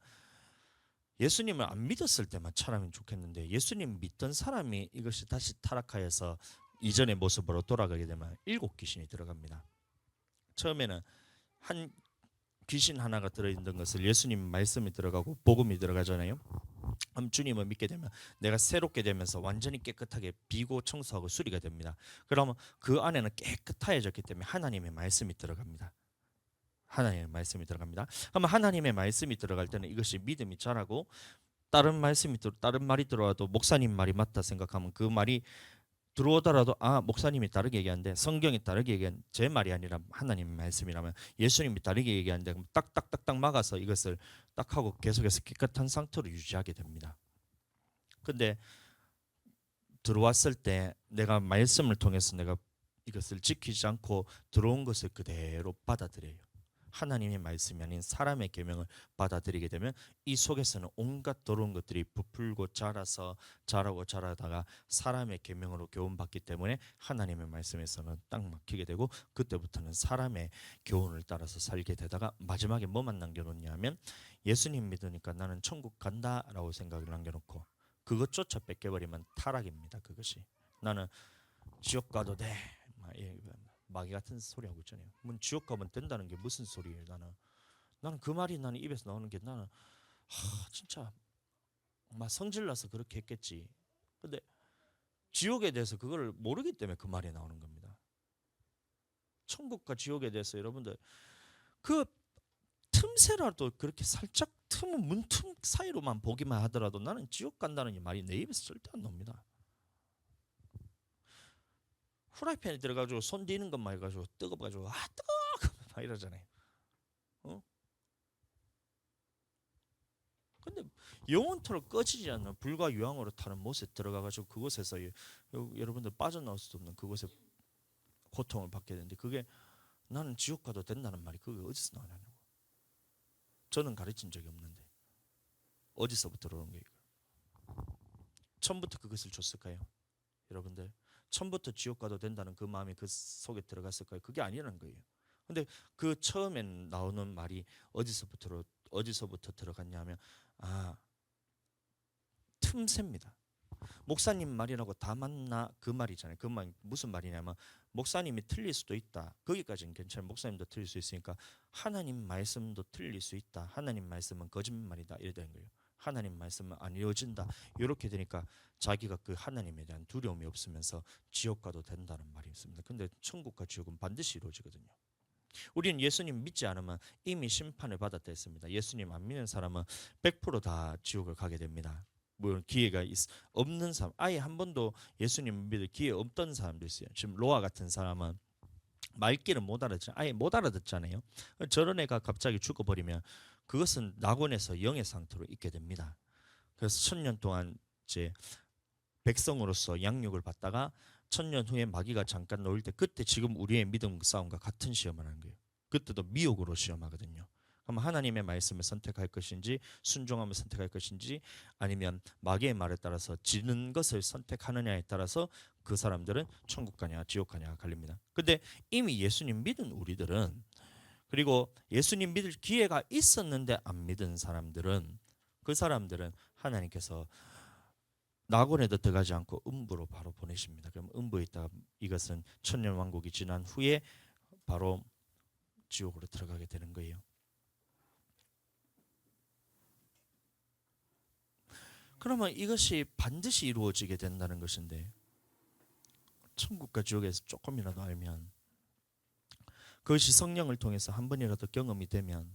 예수님을 안 믿었을 때만 차라면 좋겠는데, 예수님 믿던 사람이 이것이 다시 타락하여서 이전의 모습으로 돌아가게 되면 7 귀신이 들어갑니다. 처음에는 한 귀신 하나가 들어있는 것을 예수님 말씀이 들어가고 복음이 들어가잖아요. 그럼 주님을 믿게 되면 내가 새롭게 되면서 완전히 깨끗하게 비고 청소하고 수리가 됩니다. 그러면 그 안에는 깨끗해졌기 때문에 하나님의 말씀이 들어갑니다. 하나님의 말씀이 들어갑니다. 그러면 하나님의 말씀이 들어갈 때는 이것이 믿음이 자라고 다른 말이 들어와도 목사님 말이 맞다 생각하면 그 말이 들어오더라도 목사님이 다르게 얘기하는데 성경이 다르게 얘기한 제 말이 아니라 하나님의 말씀이라면 예수님이 다르게 얘기하는데 그럼 딱딱딱딱 막아서 이것을 딱 하고 계속해서 깨끗한 상태로 유지하게 됩니다. 근데 들어왔을 때 내가 말씀을 통해서 내가 이것을 지키지 않고 들어온 것을 그대로 받아들여요. 하나님의 말씀이 아닌 사람의 계명을 받아들이게 되면 이 속에서는 온갖 더러운 것들이 부풀고 자라다가 사람의 계명으로 교훈받기 때문에 하나님의 말씀에서는 딱 막히게 되고 그때부터는 사람의 교훈을 따라서 살게 되다가 마지막에 뭐만 남겨놓냐면 예수님 믿으니까 나는 천국 간다라고 생각을 남겨놓고 그것조차 뺏겨버리면 타락입니다. 그것이 나는 지옥 가도 돼. 마귀 같은 소리 하고 있잖아요. 지옥 가면 된다는 게 무슨 소리예요? 나는 그 말이 나는 입에서 나오는 게 나는 진짜 막 성질나서 그렇게 했겠지. 근데 지옥에 대해서 그걸 모르기 때문에 그 말이 나오는 겁니다. 천국과 지옥에 대해서 여러분들 그 틈새라도 그렇게 살짝 문틈 사이로만 보기만 하더라도 나는 지옥 간다는 이 말이 내 입에서 절대 안 나옵니다. 후라이팬에 들어가지고 손 디는 것만 해가지고 뜨거워가지고 뜨거워 막 이러잖아요. 근데 영원토록 꺼지지 않는 불과 유황으로 타는 못에 들어가가지고 그곳에서 여러분들 빠져나올 수 없는 그곳에 고통을 받게 되는데 그게 나는 지옥 가도 된다는 말이 그게 어디서 나오냐고. 저는 가르친 적이 없는데 어디서부터 들어온 거예요? 처음부터 그것을 줬을까요? 여러분들 처음부터 지옥 가도 된다는 그 마음이 그 속에 들어갔을까요? 그게 아니라는 거예요. 근데 그 처음엔 나오는 말이 어디서부터 들어갔냐면 틈새입니다. 목사님 말이라고 다 맞나 그 말이잖아요. 그 말 무슨 말이냐면 목사님이 틀릴 수도 있다. 거기까지는 괜찮아요. 목사님도 틀릴 수 있으니까 하나님 말씀도 틀릴 수 있다. 하나님 말씀은 거짓말이다. 이래 되는 거예요. 하나님 말씀은 안 이루어진다. 이렇게 되니까 자기가 그 하나님에 대한 두려움이 없으면서 지옥 가도 된다는 말이 있습니다. 근데 천국과 지옥은 반드시 이루어지거든요. 우리는 예수님 믿지 않으면 이미 심판을 받았다 했습니다. 예수님 안 믿는 사람은 100%다 지옥을 가게 됩니다. 물론 기회가 없는 사람, 아예 한 번도 예수님 믿을 기회 없던 사람도 있어요. 지금 로아 같은 사람은 말귀를 못 알아듣잖아요. 아예 못 알아듣잖아요. 저런 애가 갑자기 죽어버리면 그것은 낙원에서 영의 상태로 있게 됩니다. 그래서 1000년 동안 이제 백성으로서 양육을 받다가 1000년 후에 마귀가 잠깐 놓을 때 그때 지금 우리의 믿음 싸움과 같은 시험을 하는 거예요. 그때도 미혹으로 시험하거든요. 그럼 하나님의 말씀을 선택할 것인지 순종함을 선택할 것인지 아니면 마귀의 말에 따라서 지는 것을 선택하느냐에 따라서 그 사람들은 천국 가냐 지옥 가냐 갈립니다. 근데 이미 예수님 믿은 우리들은 그리고 예수님 믿을 기회가 있었는데 안 믿은 사람들은 그 사람들은 하나님께서 낙원에도 들어가지 않고 음부로 바로 보내십니다. 그럼 음부에 있다가 이것은 천년 왕국이 지난 후에 바로 지옥으로 들어가게 되는 거예요. 그러면 이것이 반드시 이루어지게 된다는 것인데 천국과 지옥에서 조금이라도 알면 그것이 성령을 통해서 한 번이라도 경험이 되면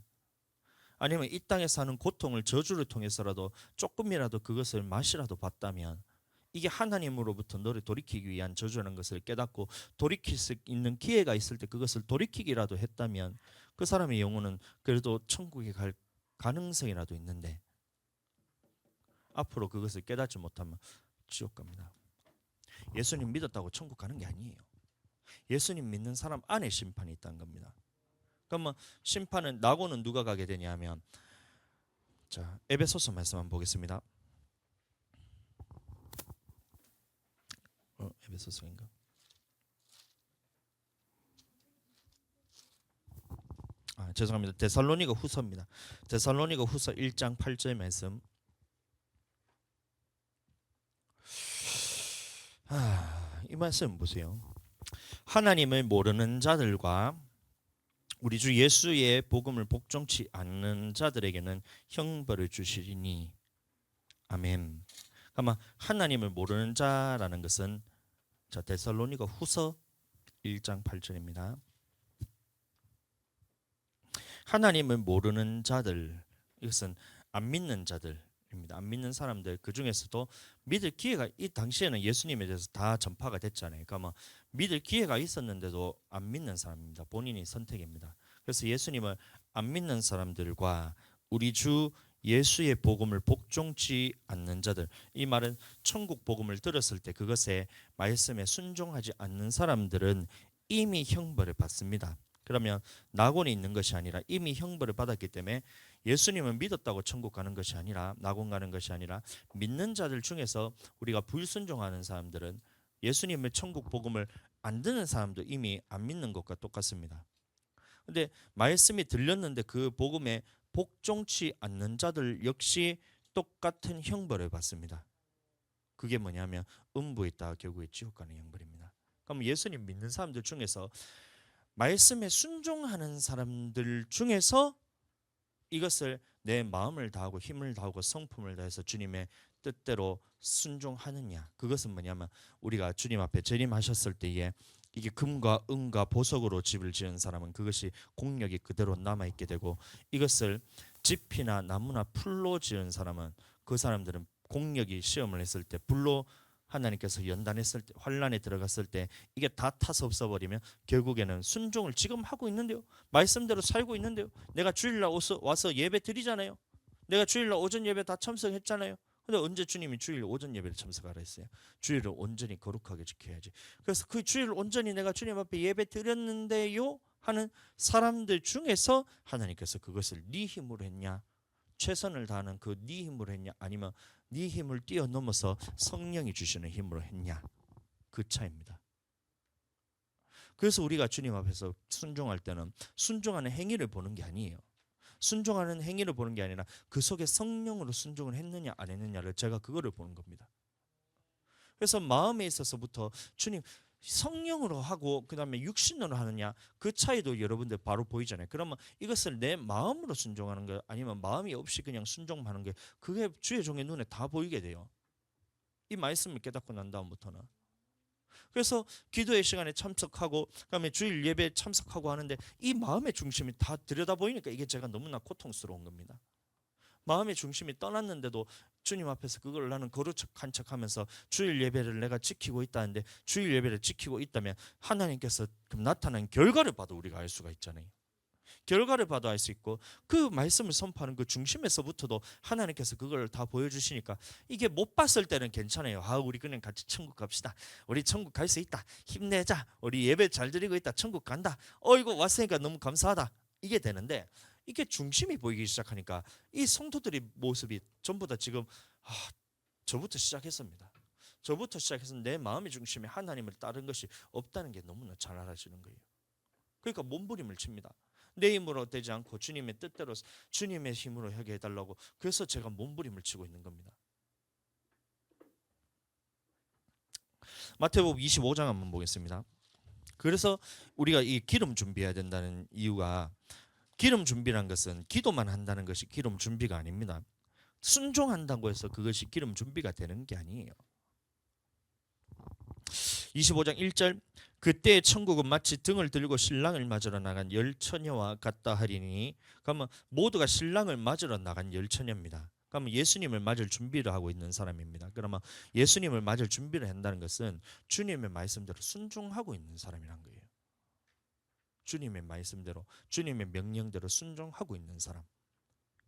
아니면 이 땅에 사는 고통을 저주를 통해서라도 조금이라도 그것을 맛이라도 봤다면 이게 하나님으로부터 너를 돌이키기 위한 저주라는 것을 깨닫고 돌이킬 수 있는 기회가 있을 때 그것을 돌이키기라도 했다면 그 사람의 영혼은 그래도 천국에 갈 가능성이라도 있는데 앞으로 그것을 깨닫지 못하면 지옥 갑니다. 예수님 믿었다고 천국 가는 게 아니에요. 예수님 믿는 사람 안에 심판이 있다는 겁니다. 그러면 심판은 낙원은 누가 가게 되냐면 자 에베소서 말씀 한번 보겠습니다. 에베소서인가? 죄송합니다. 데살로니가 후서입니다. 데살로니가 후서 1장 8절 말씀. 이 말씀 보세요. 하나님을 모르는 자들과 우리 주 예수의 복음을 복종치 않는 자들에게는 형벌을 주시리니. 아멘. 아마 하나님을 모르는 자라는 것은 자 데살로니가 후서 1장 8절입니다. 하나님을 모르는 자들, 이것은 안 믿는 자들입니다. 안 믿는 사람들, 그 중에서도 믿을 기회가, 이 당시에는 예수님에 대해서 다 전파가 됐잖아요. 그러니까 믿을 기회가 있었는데도 안 믿는 사람입니다. 본인이 선택입니다. 그래서 예수님을 안 믿는 사람들과 우리 주 예수의 복음을 복종치 않는 자들, 이 말은 천국 복음을 들었을 때 그것에 말씀에 순종하지 않는 사람들은 이미 형벌을 받습니다. 그러면 낙원이 있는 것이 아니라 이미 형벌을 받았기 때문에 예수님을 믿었다고 천국 가는 것이 아니라, 낙원 가는 것이 아니라, 믿는 자들 중에서 우리가 불순종하는 사람들은 예수님의 천국 복음을 안 듣는 사람도 이미 안 믿는 것과 똑같습니다. 근데 말씀이 들렸는데 그 복음에 복종치 않는 자들 역시 똑같은 형벌을 받습니다. 그게 뭐냐면 음부에 있다가 결국에 지옥 가는 형벌입니다. 그럼 예수님 믿는 사람들 중에서, 말씀에 순종하는 사람들 중에서 이것을 내 마음을 다하고 힘을 다하고 성품을 다해서 주님의 뜻대로 순종하느냐, 그것은 뭐냐면 우리가 주님 앞에 재림하셨을 때에 이게 금과 은과 보석으로 집을 지은 사람은 그것이 공력이 그대로 남아있게 되고, 이것을 집이나 나무나 풀로 지은 사람은 그 사람들은 공력이 시험을 했을 때, 불로 하나님께서 연단했을 때, 환란에 들어갔을 때 이게 다 타서 없어버리면 결국에는 순종을 지금 하고 있는데요, 말씀대로 살고 있는데요, 내가 주일날 와서 예배 드리잖아요, 내가 주일날 오전 예배 다 참석했잖아요. 근데 언제 주님이 주일 오전 예배를 참석하라 했어요? 주일을 온전히 거룩하게 지켜야지. 그래서 그 주일 온전히 내가 주님 앞에 예배 드렸는데요 하는 사람들 중에서 하나님께서 그것을 네 힘으로 했냐, 최선을 다하는 그 네 힘으로 했냐, 아니면 네 힘을 뛰어넘어서 성령이 주시는 힘으로 했냐, 그 차이입니다. 그래서 우리가 주님 앞에서 순종할 때는 순종하는 행위를 보는 게 아니에요. 순종하는 행위를 보는 게 아니라 그 속에 성령으로 순종을 했느냐 안 했느냐를, 제가 그거를 보는 겁니다. 그래서 마음에 있어서부터 주님 성령으로 하고 그 다음에 육신으로 하느냐, 그 차이도 여러분들 바로 보이잖아요. 그러면 이것을 내 마음으로 순종하는 거 아니면 마음이 없이 그냥 순종하는 게, 그게 주의 종의 눈에 다 보이게 돼요, 이 말씀을 깨닫고 난 다음부터는. 그래서 기도의 시간에 참석하고 그다음에 주일 예배에 참석하고 하는데 이 마음의 중심이 다 들여다보이니까 이게 제가 너무나 고통스러운 겁니다. 마음의 중심이 떠났는데도 주님 앞에서 그걸 나는 거룩한 척하면서 주일 예배를 내가 지키고 있다는데, 주일 예배를 지키고 있다면 하나님께서 나타난 결과를 봐도 우리가 알 수가 있잖아요. 결과를 봐도 알 수 있고, 그 말씀을 선포하는 그 중심에서부터도 하나님께서 그걸 다 보여주시니까, 이게 못 봤을 때는 괜찮아요. 우리 그냥 같이 천국 갑시다, 우리 천국 갈 수 있다, 힘내자, 우리 예배 잘 드리고 있다, 천국 간다, 이거 왔으니까 너무 감사하다, 이게 되는데, 이게 중심이 보이기 시작하니까 이 성도들의 모습이 전부 다 지금 저부터 시작했습니다. 저부터 시작해서 내 마음의 중심에 하나님을 따른 것이 없다는 게 너무나 잘 알아지는 거예요. 그러니까 몸부림을 칩니다. 내 힘으로 되지 않고 주님의 뜻대로 주님의 힘으로 하게 해달라고. 그래서 제가 몸부림을 치고 있는 겁니다. 마태복음 25장 한번 보겠습니다. 그래서 우리가 이 기름 준비해야 된다는 이유가, 기름 준비란 것은 기도만 한다는 것이 기름 준비가 아닙니다. 순종한다고 해서 그것이 기름 준비가 되는 게 아니에요. 25장 1절, 그때 천국은 마치 등을 들고 신랑을 맞으러 나간 열 처녀와 같다 하리니. 그러면 모두가 신랑을 맞으러 나간 열 처녀입니다. 그러면 예수님을 맞을 준비를 하고 있는 사람입니다. 그러면 예수님을 맞을 준비를 한다는 것은 주님의 말씀대로 순종하고 있는 사람이란 거예요. 주님의 말씀대로, 주님의 명령대로 순종하고 있는 사람,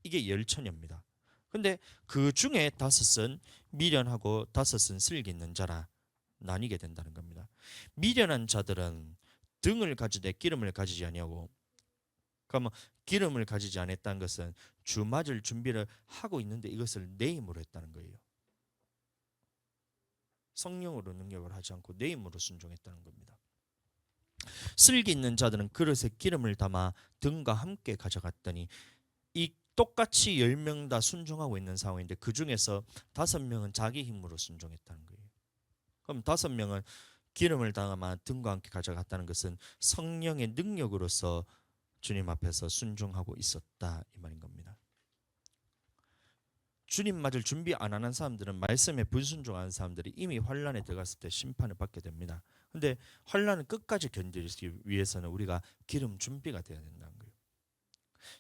이게 열 처녀입니다. 근데 그 중에 5은 미련하고 5은 슬기 있는 자라 나뉘게 된다는 겁니다. 미련한 자들은 등을 가지되 기름을 가지지 아니하고, 그러면 기름을 가지지 않았다는 것은 주 맞을 준비를 하고 있는데 이것을 내 힘으로 했다는 거예요. 성령으로 능력을 하지 않고 내 힘으로 순종했다는 겁니다. 슬기 있는 자들은 그릇에 기름을 담아 등과 함께 가져갔더니, 이 똑같이 10명 다 순종하고 있는 상황인데 그 중에서 5명은 자기 힘으로 순종했다는 거예요. 그럼 5명은 기름을 담아 등과 함께 가져갔다는 것은 성령의 능력으로서 주님 앞에서 순종하고 있었다 이 말인 겁니다. 주님 맞을 준비 안 하는 사람들은, 말씀에 불순종하는 사람들이 이미 환란에 들어갔을 때 심판을 받게 됩니다. 근데 환란을 끝까지 견디기 위해서는 우리가 기름 준비가 돼야 된다는 거예요.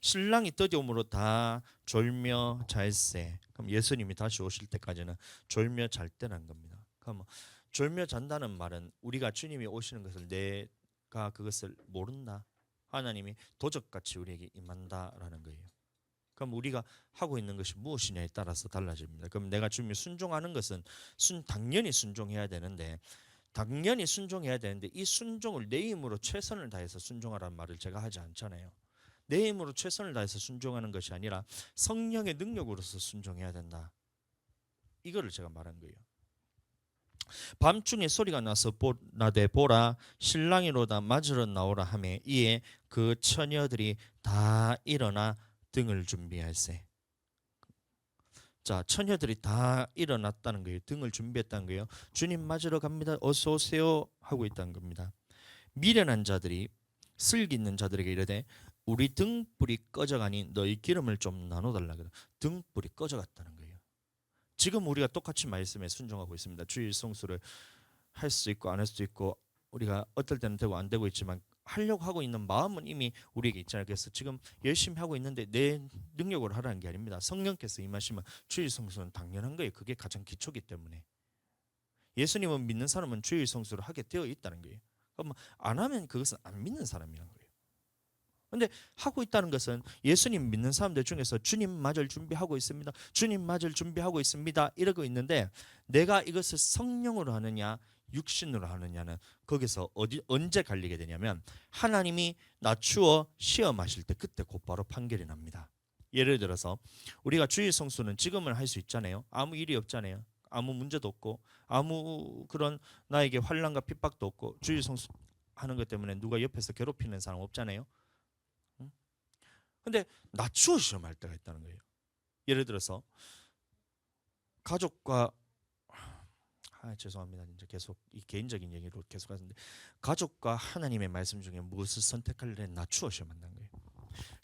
신랑이 떠디옴으로 다 졸며 잘세. 그럼 예수님이 다시 오실 때까지는 졸며 잘 때란 겁니다. 그럼 졸며 잔다는 말은 우리가 주님이 오시는 것을 내가 그것을 모른다. 하나님이 도적같이 우리에게 임한다라는 거예요. 그럼 우리가 하고 있는 것이 무엇이냐에 따라서 달라집니다. 그럼 내가 주님이 순종하는 것은 당연히 순종해야 되는데 이 순종을 내 힘으로 최선을 다해서 순종하라는 말을 제가 하지 않잖아요. 내 힘으로 최선을 다해서 순종하는 것이 아니라 성령의 능력으로서 순종해야 된다. 이거를 제가 말한 거예요. 밤중에 소리가 나서 나되 보라 신랑이로다 맞으러 나오라 하매 이에 그 처녀들이 다 일어나 등을 준비할세. 자, 처녀들이 다 일어났다는 거예요. 등을 준비했다는 거예요. 주님 맞으러 갑니다. 어서 오세요 하고 있다는 겁니다. 미련한 자들이 슬기 있는 자들에게 이르되 우리 등불이 꺼져가니 너희 기름을 좀 나눠달라. 등불이 꺼져갔다는 거예요. 지금 우리가 똑같이 말씀에 순종하고 있습니다. 주일 성수를 할 수 있고 안 할 수도 있고 우리가 어떨 때는 되고 안 되고 있지만 하려고 하고 있는 마음은 이미 우리에게 있잖아요. 그래서 지금 열심히 하고 있는데 내 능력으로 하라는 게 아닙니다. 성령께서 임하시면 주일 성수는 당연한 거예요. 그게 가장 기초기 때문에 예수님은 믿는 사람은 주일 성수를 하게 되어 있다는 거예요. 그럼 안 하면 그것은 안 믿는 사람이란 거예요. 근데 하고 있다는 것은 예수님 믿는 사람들 중에서 주님 맞을 준비하고 있습니다. 주님 맞을 준비하고 있습니다. 이러고 있는데 내가 이것을 성령으로 하느냐 육신으로 하느냐는 거기서 언제 갈리게 되냐면 하나님이 낮추어 시험하실 때 그때 곧바로 판결이 납니다. 예를 들어서 우리가 주일 성수는 지금은 할 수 있잖아요. 아무 일이 없잖아요. 아무 문제도 없고 아무 그런 나에게 환난과 핍박도 없고 주일 성수 하는 것 때문에 누가 옆에서 괴롭히는 사람 없잖아요. 근데 낮추어 시험할 때가 있다는 거예요. 예를 들어서 가족과 죄송합니다. 이제 계속 이 개인적인 얘기로 계속 하는데 가족과 하나님의 말씀 중에 무엇을 선택할래 낮추어 시험한다는 거예요.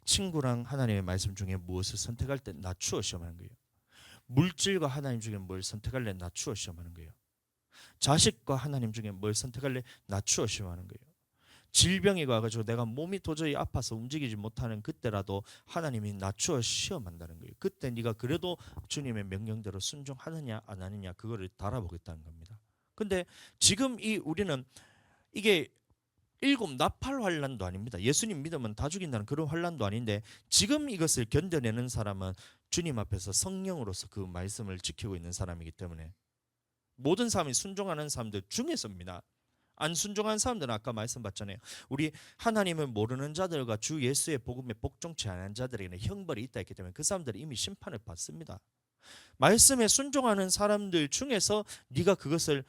친구랑 하나님의 말씀 중에 무엇을 선택할 때 낮추어 시험하는 거예요. 물질과 하나님 중에 뭘 선택할래 낮추어 시험하는 거예요. 자식과 하나님 중에 뭘 선택할래 낮추어 시험하는 거예요. 질병이 와가지고 내가 몸이 도저히 아파서 움직이지 못하는 그때라도 하나님이 낮추어 시험한다는 거예요. 그때 네가 그래도 주님의 명령대로 순종하느냐 안 하느냐 그거를 달아보겠다는 겁니다. 근데 지금 우리는 이게 일곱 나팔 환란도 아닙니다. 예수님 믿으면 다 죽인다는 그런 환란도 아닌데 지금 이것을 견뎌내는 사람은 주님 앞에서 성령으로서 그 말씀을 지키고 있는 사람이기 때문에 모든 사람이 순종하는 사람들 중에서입니다. 안 순종한 사람들은 아까 말씀받잖아요. 우리 하나님을 모르는 자들과 주 예수의 복음에 복종치 않은 자들에게는 형벌이 있다 했기 때문에 그 사람들이 이미 심판을 받습니다. 말씀에 순종하는 사람들 중에서 네가 그것을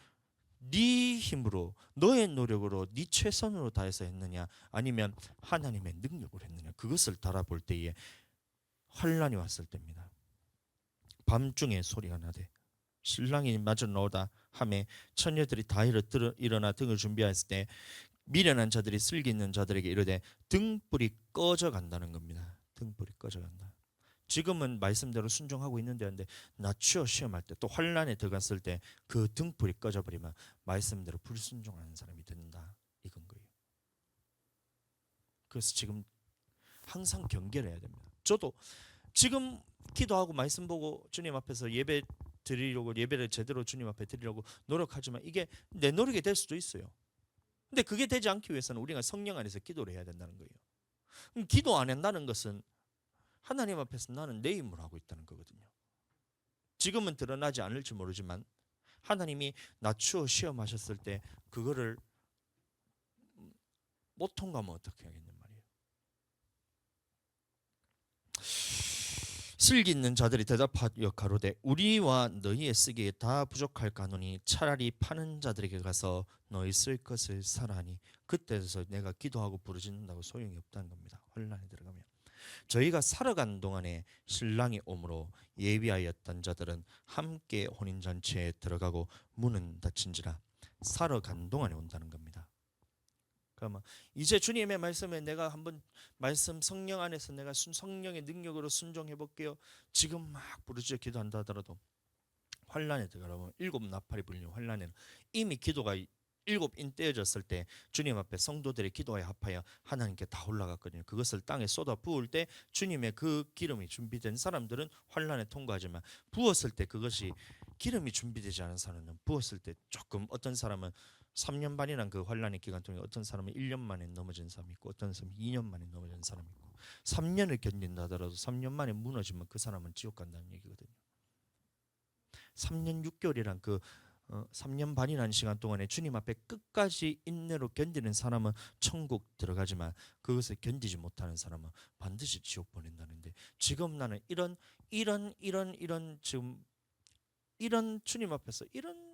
네 힘으로 너의 노력으로 네 최선으로 다해서 했느냐 아니면 하나님의 능력으로 했느냐 그것을 달아볼 때에 환란이 왔을 때입니다. 밤중에 소리가 나되 신랑이 마저 나오다 하매 처녀들이 다 일어나 등을 준비했을 때 미련한 자들이 슬기 있는 자들에게 이르되 등불이 꺼져 간다는 겁니다. 등불이 꺼져 간다. 지금은 말씀대로 순종하고 있는데 낮추어 시험할 때 또 환란에 들어갔을 때 그 등불이 꺼져 버리면 말씀대로 불순종하는 사람이 된다 이건 거예요. 그래서 지금 항상 경계를 해야 됩니다. 저도 지금 기도하고 말씀 보고 주님 앞에서 예배 드리려고 예배를 제대로 주님 앞에 드리려고 노력하지만 이게 내 노력이 될 수도 있어요. 근데 그게 되지 않기 위해서는 우리가 성령 안에서 기도를 해야 된다는 거예요. 기도 안 한다는 것은 하나님 앞에서 나는 내 힘으로 하고 있다는 거거든요. 지금은 드러나지 않을지 모르지만 하나님이 낮추어 시험하셨을 때 그거를 못 통과하면 어떻게 하겠냔 말이에요. 슬기 있는 자들이 대답하여 가로되 우리와 너희의 쓰기에 다 부족할까노니 차라리 파는 자들에게 가서 너희 쓸 것을 사라하니 그때에서 내가 기도하고 부르짖는다고 소용이 없다는 겁니다. 환란에 들어가면 저희가 살아간 동안에 신랑이 오므로 예비하였던 자들은 함께 혼인잔치에 들어가고 문은 닫힌지라 살아간 동안에 온다는 겁니다. 그러면 이제 주님의 말씀에 내가 한번 말씀 성령 안에서 내가 성령의 능력으로 순종해 볼게요. 지금 막 부르짖어 기도한다 하더라도 환란에 들어가면 일곱 나팔이 불리는 환란에는 이미 기도가 일곱 인 떼어졌을 때 주님 앞에 성도들의 기도에 합하여 하나님께 다 올라갔거든요. 그것을 땅에 쏟아 부을 때 주님의 그 기름이 준비된 사람들은 환란에 통과하지만 부었을 때 그것이 기름이 준비되지 않은 사람은 부었을 때 조금 어떤 사람은 3년 반이란 그 환란의 기간 동안 어떤 사람은 1년 만에 넘어진 사람이 있고 어떤 사람은 2년 만에 넘어진 사람이 있고 3년을 견딘다 하더라도 3년 만에 무너지면 그 사람은 지옥 간다는 얘기거든요. 3년 6개월이란 그 3년 반이라는 시간 동안에 주님 앞에 끝까지 인내로 견디는 사람은 천국 들어가지만 그것을 견디지 못하는 사람은 반드시 지옥 보낸다는데 지금 나는 이런 지금 이런 주님 앞에서 이런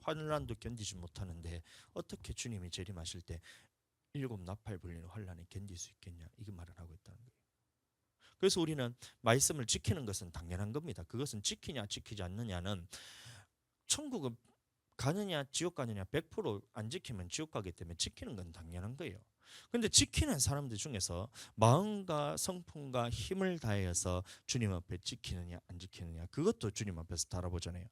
환란도 견디지 못하는데 어떻게 주님이 재림하실 때 일곱 나팔 불리는 환란에 견딜 수 있겠냐 이 말을 하고 있다는 거예요. 그래서 우리는 말씀을 지키는 것은 당연한 겁니다. 그것은 지키냐 지키지 않느냐는 천국은 가느냐 지옥 가느냐 100%안 지키면 지옥 가기 때문에 지키는 건 당연한 거예요. 근데 지키는 사람들 중에서 마음과 성품과 힘을 다해서 주님 앞에 지키느냐 안 지키느냐 그것도 주님 앞에서 달아보잖아요.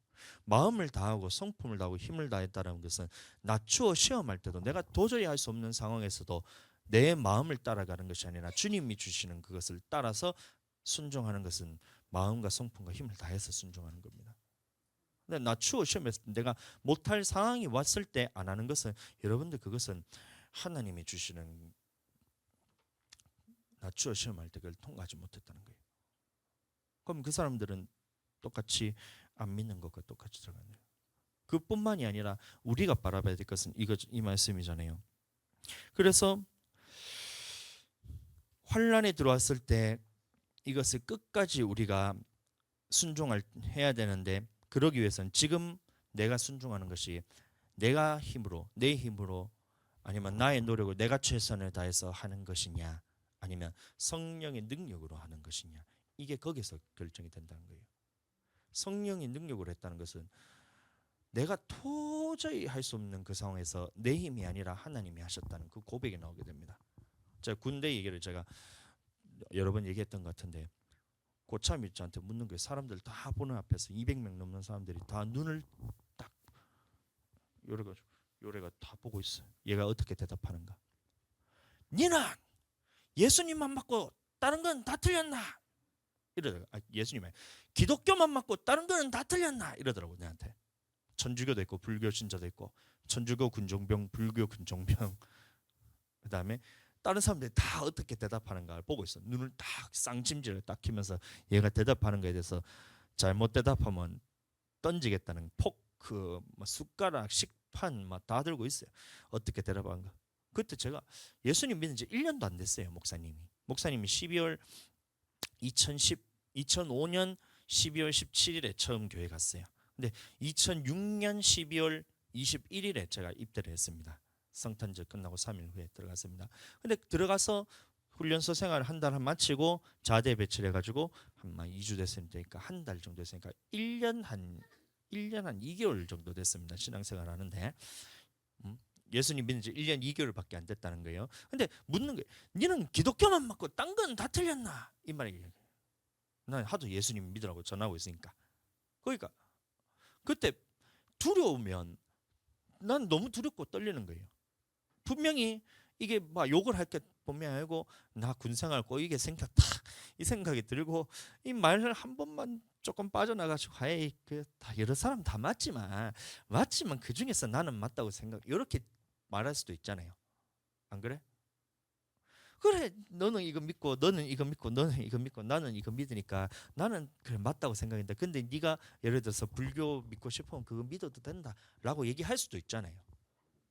마음을 다하고 성품을 다하고 힘을 다했다는 것은 낮추어 시험할 때도 내가 도저히 할 수 없는 상황에서도 내 마음을 따라가는 것이 아니라 주님이 주시는 그것을 따라서 순종하는 것은 마음과 성품과 힘을 다해서 순종하는 겁니다. 근데 낮추어 시험에서 내가 못할 상황이 왔을 때 안 하는 것은 여러분들 그것은 하나님이 주시는 낮추어 시험할 때 그걸 통과하지 못했다는 거예요. 그럼 그 사람들은 똑같이 안 믿는 것과 똑같이 들어가는 거예요. 그뿐만이 아니라 우리가 바라봐야 될 것은 이 말씀이잖아요. 그래서 환란에 들어왔을 때 이것을 끝까지 우리가 해야 되는데 그러기 위해서는 지금 내가 순종하는 것이 내가 힘으로 내 힘으로 아니면 나의 노력으로 내가 최선을 다해서 하는 것이냐 아니면 성령의 능력으로 하는 것이냐 이게 거기서 결정이 된다는 거예요. 성령의 능력으로 했다는 것은 내가 도저히 할 수 없는 그 상황에서 내 힘이 아니라 하나님이 하셨다는 그 고백이 나오게 됩니다. 제가 군대 얘기를 제가 여러 번 얘기했던 것 같은데 고참 일자한테 묻는 거예요. 사람들 다 보는 앞에서 200명 넘는 사람들이 다 눈을 딱 요래가 다 보고 있어요. 얘가 어떻게 대답하는가? 니는 예수님만 믿고 다른 건 다 틀렸나? 이러더라고. 예수님이 기독교만 믿고 다른 거는 다 틀렸나? 이러더라고 내한테. 천주교도 있고 불교 신자도 있고 천주교 군종병, 불교 군종병. 그다음에 다른 사람들이 다 어떻게 대답하는가를 보고 있어. 눈을 딱 쌍찜질을 딱 키면서 얘가 대답하는 거에 대해서 잘못 대답하면 던지겠다는 포크, 숟가락, 식판 막 다 들고 있어요. 어떻게 대답하는가? 그때 제가 예수님 믿은 지 1년도 안 됐어요. 목사님이 2005년 12월 17일에 처음 교회 갔어요. 근데 2006년 12월 21일에 제가 입대를 했습니다. 성탄절 끝나고 3일 후에 들어갔습니다. 근데 들어가서 훈련소 생활을 한 달 마치고 자대 배치를 해가지고 한 2주 됐으니까 한 달 정도 됐으니까 1년 한 2개월 정도 됐습니다. 신앙생활 하는데 예수님 믿은 지 1년 2개월밖에 안 됐다는 거예요. 근데 묻는 거예요. 니는 기독교만 믿고 딴 건 다 틀렸나? 이 말이에요. 난 하도 예수님 믿으라고 전하고 있으니까. 그러니까 그때 두려우면 난 너무 두렵고 떨리는 거예요. 분명히 이게 막 욕을 할 게 분명히 알고 나 군생활 꼬이게 생겼다 이 생각이 들고 이 말을 한 번만 조금 빠져나가지고 에이 그다 여러 사람 다 맞지만 그 중에서 나는 맞다고 생각 이렇게 말할 수도 있잖아요. 안 그래? 그래 너는 이거 믿고 너는 이거 믿고 너는 이거 믿고 나는 이거 믿으니까 나는 그래 맞다고 생각했는데 근데 네가 예를 들어서 불교 믿고 싶으면 그거 믿어도 된다라고 얘기할 수도 있잖아요.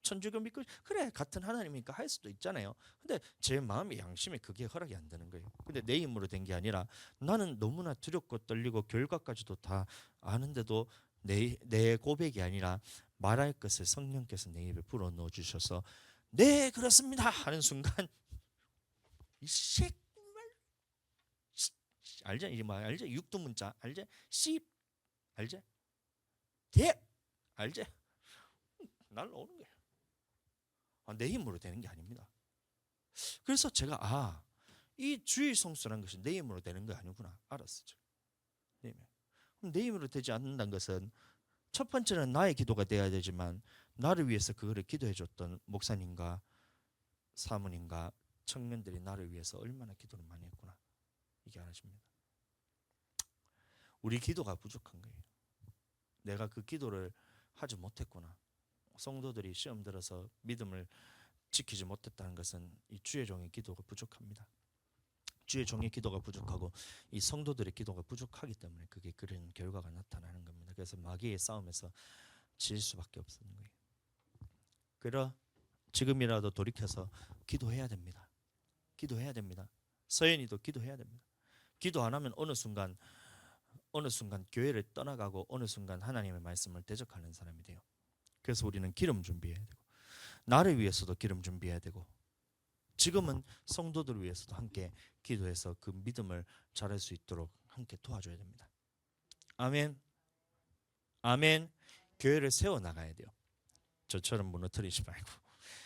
천주교 믿고 그래 같은 하나님이니까 할 수도 있잖아요. 근데 제 마음의 양심에 그게 허락이 안 되는 거예요. 근데 내 힘으로 된 게 아니라 나는 너무나 두렵고 떨리고 결과까지도 다 아는데도 내 고백이 아니라 말할 것을 성령께서 내 입에 불어 넣어 주셔서 네 그렇습니다 하는 순간 이 새끼 알지? 이제 뭐 알지? 육두문자 알지? 씨 알지? 대 알지? 날라오는 거야. 내 힘으로 되는 게 아닙니다. 그래서 제가 이 주의 성수라는 것이 내 힘으로 되는 게 아니구나 알았어요. 내 힘으로 되지 않는다는 것은 첫 번째는 나의 기도가 돼야 되지만 나를 위해서 그거를 기도해 줬던 목사님과 사모님과 청년들이 나를 위해서 얼마나 기도를 많이 했구나 이게 알아집니다. 우리 기도가 부족한 거예요. 내가 그 기도를 하지 못했구나. 성도들이 시험 들어서 믿음을 지키지 못했다는 것은 이 주의 종의 기도가 부족합니다. 주의 종의 기도가 부족하고 이 성도들의 기도가 부족하기 때문에 그게 그런 결과가 나타나는 겁니다. 그래서 마귀의 싸움에서 질 수밖에 없는 거예요. 그러 지금이라도 돌이켜서 기도해야 됩니다. 기도해야 됩니다. 서연이도 기도해야 됩니다. 기도 안 하면 어느 순간 교회를 떠나가고 어느 순간 하나님의 말씀을 대적하는 사람이 돼요. 그래서 우리는 기름 준비해야 되고 나를 위해서도 기름 준비해야 되고 지금은 성도들을 위해서도 함께 기도해서 그 믿음을 잘할 수 있도록 함께 도와줘야 됩니다. 아멘. 아멘. 교회를 세워나가야 돼요. 저처럼 무너뜨리지 말고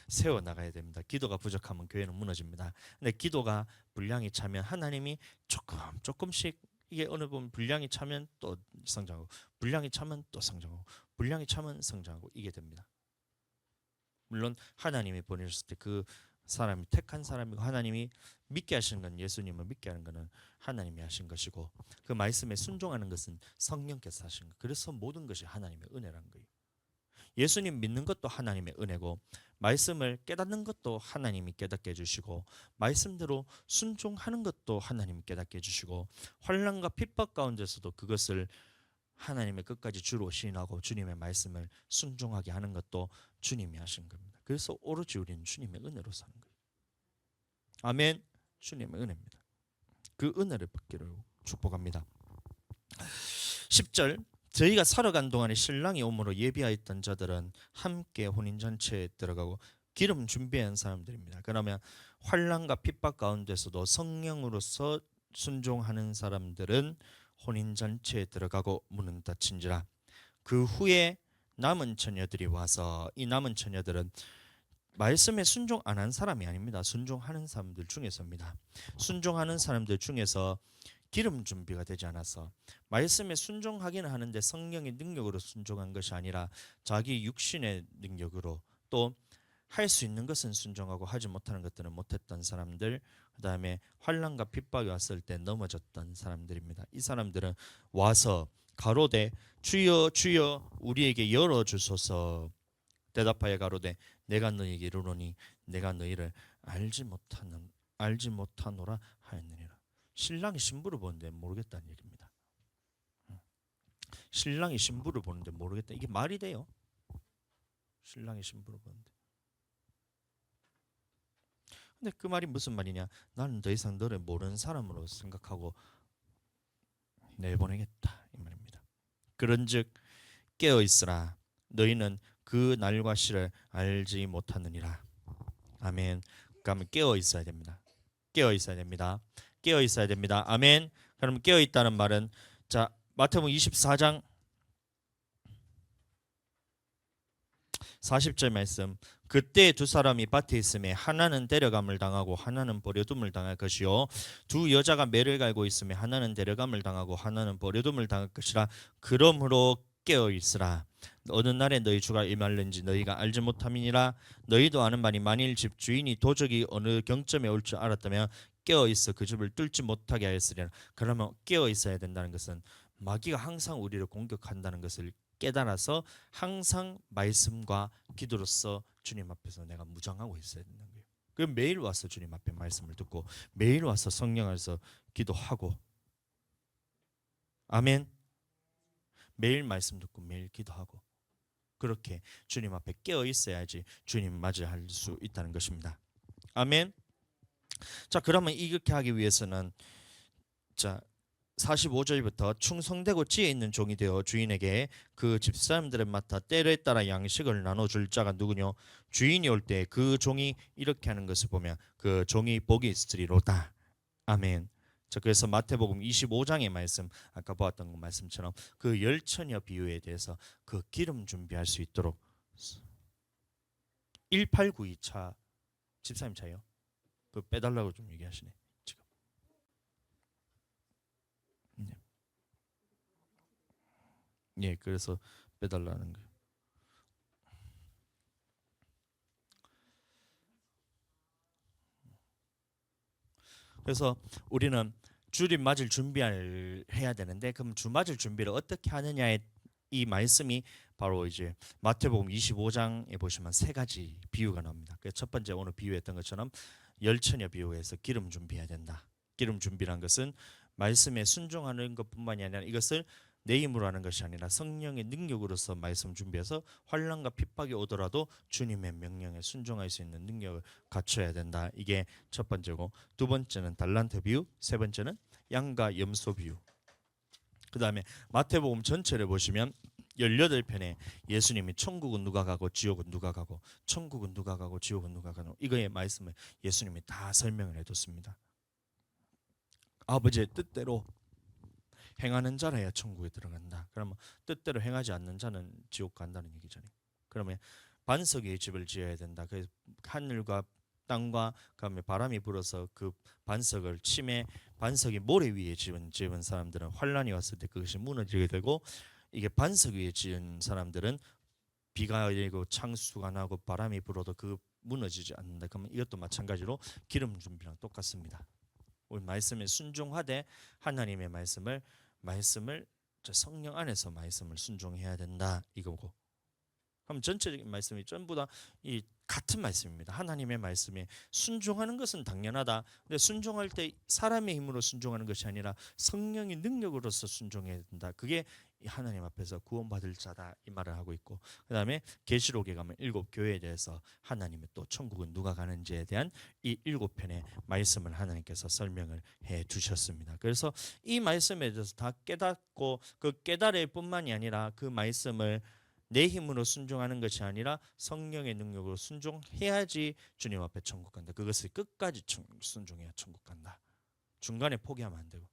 세워나가야 됩니다. 기도가 부족하면 교회는 무너집니다. 근데 기도가 분량이 차면 하나님이 조금씩 이게 어느 부분 분량이 차면 또 성장하고 분량이 차면 또 성장하고 분량이 차면 성장하고 이게 됩니다. 물론 하나님이 보내셨을 때 그 사람이 택한 사람이고 하나님이 믿게 하시는 건 예수님을 믿게 하는 것은 하나님이 하신 것이고 그 말씀에 순종하는 것은 성령께서 하신 것. 그래서 모든 것이 하나님의 은혜란 거예요. 예수님 믿는 것도 하나님의 은혜고 말씀을 깨닫는 것도 하나님이 깨닫게 해주시고 말씀대로 순종하는 것도 하나님이 깨닫게 해주시고 환난과 핍박 가운데서도 그것을 하나님의 끝까지 주로 시인하고 주님의 말씀을 순종하게 하는 것도 주님이 하신 겁니다. 그래서 오로지 우리는 주님의 은혜로 사는 거예요. 아멘. 주님의 은혜입니다. 그 은혜를 받기를 축복합니다. 10절 저희가 살아간 동안에 신랑이 오므로 예비하였던 자들은 함께 혼인잔치에 들어가고 기름 준비한 사람들입니다. 그러면 환난과 핍박 가운데서도 성령으로서 순종하는 사람들은 혼인잔치에 들어가고 문은 닫힌지라. 그 후에 남은 처녀들이 와서 이 남은 처녀들은 말씀에 순종 안 한 사람이 아닙니다. 순종하는 사람들 중에서입니다. 순종하는 사람들 중에서 기름 준비가 되지 않아서 말씀에 순종하기는 하는데 성령의 능력으로 순종한 것이 아니라 자기 육신의 능력으로 또 할 수 있는 것은 순종하고 하지 못하는 것들은 못했던 사람들, 그 다음에 환난과 핍박이 왔을 때 넘어졌던 사람들입니다. 이 사람들은 와서 가로되 주여 주여 우리에게 열어주소서. 대답하여 가로되 내가 너희에게 이르노니 내가 너희를 알지 못하노라 하였느니라. 신랑이 신부를 보는데 모르겠다는 얘기입니다. 신랑이 신부를 보는데 모르겠다. 이게 말이 돼요? 신랑이 신부를 보는데. 근데 그 말이 무슨 말이냐? 나는 더 이상 너를 모르는 사람으로 생각하고 내보내겠다 이 말입니다. 그런즉 깨어 있으라. 너희는 그 날과 시를 알지 못하느니라. 아멘. 그러면 깨어 있어야 됩니다. 깨어 있어야 됩니다. 깨어 있어야 됩니다. 아멘. 그럼 깨어 있다는 말은 자 마태복음 24장 40절 말씀. 그때 두 사람이 밭에 있음에 하나는 데려감을 당하고 하나는 버려둠을 당할 것이요 두 여자가 매를 갈고 있음에 하나는 데려감을 당하고 하나는 버려둠을 당할 것이라. 그러므로 깨어 있으라. 어느 날에 너희 주가 임할는지 너희가 알지 못함이니라. 너희도 아는 바니 만일 집 주인이 도적이 어느 경점에 올 줄 알았다면 깨어 있어 그 집을 뚫지 못하게 하였으리라. 그러면 깨어 있어야 된다는 것은 마귀가 항상 우리를 공격한다는 것을 깨달아서 항상 말씀과 기도로서 주님 앞에서 내가 무장하고 있어야 된다는 거예요. 그럼 매일 와서 주님 앞에 말씀을 듣고 매일 와서 성령 안에서 기도하고 아멘. 매일 말씀 듣고 매일 기도하고 그렇게 주님 앞에 깨어 있어야지 주님 맞이할 수 있다는 것입니다. 아멘. 자 그러면 이렇게 하기 위해서는 자 45절부터 충성되고 지혜 있는 종이 되어 주인에게 그 집사람들을 맡아 때에 따라 양식을 나눠줄 자가 누구뇨? 주인이 올 때 그 종이 이렇게 하는 것을 보면 그 종이 복이 있으리로다. 아멘. 자 그래서 마태복음 25장의 말씀 아까 보았던 그 말씀처럼 그 열처녀 비유에 대해서 그 기름 준비할 수 있도록 1892차 집사님 차요. 그 빼달라고 좀 얘기하시네 지금. 네. 예, 그래서 빼달라는 거예요. 그래서 우리는 주님 맞을 준비를 해야 되는데, 그럼 주 맞을 준비를 어떻게 하느냐에 이 말씀이 바로 이제 마태복음 25장에 보시면 세 가지 비유가 나옵니다. 그 첫 번째 오늘 비유했던 것처럼 열처녀 비유에서 기름 준비해야 된다. 기름 준비란 것은 말씀에 순종하는 것뿐만이 아니라 이것을 내 힘으로 하는 것이 아니라 성령의 능력으로서 말씀 준비해서 환난과 핍박이 오더라도 주님의 명령에 순종할 수 있는 능력을 갖춰야 된다. 이게 첫 번째고, 두 번째는 달란트 비유, 세 번째는 양과 염소 비유. 그 다음에 마태복음 전체를 보시면 18편에 예수님이 천국은 누가 가고 지옥은 누가 가고, 천국은 누가 가고 지옥은 누가 가고, 이거의 말씀을 예수님이 다 설명을 해뒀습니다. 아버지의 뜻대로 행하는 자라야 천국에 들어간다. 그러면 뜻대로 행하지 않는 자는 지옥 간다는 얘기잖아요. 그러면 반석 위에 집을 지어야 된다. 그래서 하늘과 땅과 그다음에 바람이 불어서 그 반석을 침해, 반석이 모래 위에 지은 사람들은 환란이 왔을 때 그것이 무너지게 되고, 이게 반석 위에 지은 사람들은 비가 내리고 창수가 나고 바람이 불어도 그 무너지지 않는다. 그러면 이것도 마찬가지로 기름 준비랑 똑같습니다. 우리 말씀에 순종하되 하나님의 말씀을 성령 안에서 말씀을 순종해야 된다 이거고. 그럼 전체적인 말씀이 전부 다 이 같은 말씀입니다. 하나님의 말씀에 순종하는 것은 당연하다. 근데 순종할 때 사람의 힘으로 순종하는 것이 아니라 성령의 능력으로서 순종해야 된다. 그게 하나님 앞에서 구원받을 자다 이 말을 하고 있고, 그 다음에 계시록에 가면 7교회에 대해서 하나님의 또 천국은 누가 가는지에 대한 이 7편의 말씀을 하나님께서 설명을 해 주셨습니다. 그래서 이 말씀에 대해서 다 깨닫고, 그 깨달을 뿐만이 아니라 그 말씀을 내 힘으로 순종하는 것이 아니라 성령의 능력으로 순종해야지 주님 앞에 천국 간다. 그것을 끝까지 순종해야 천국 간다. 중간에 포기하면 안 되고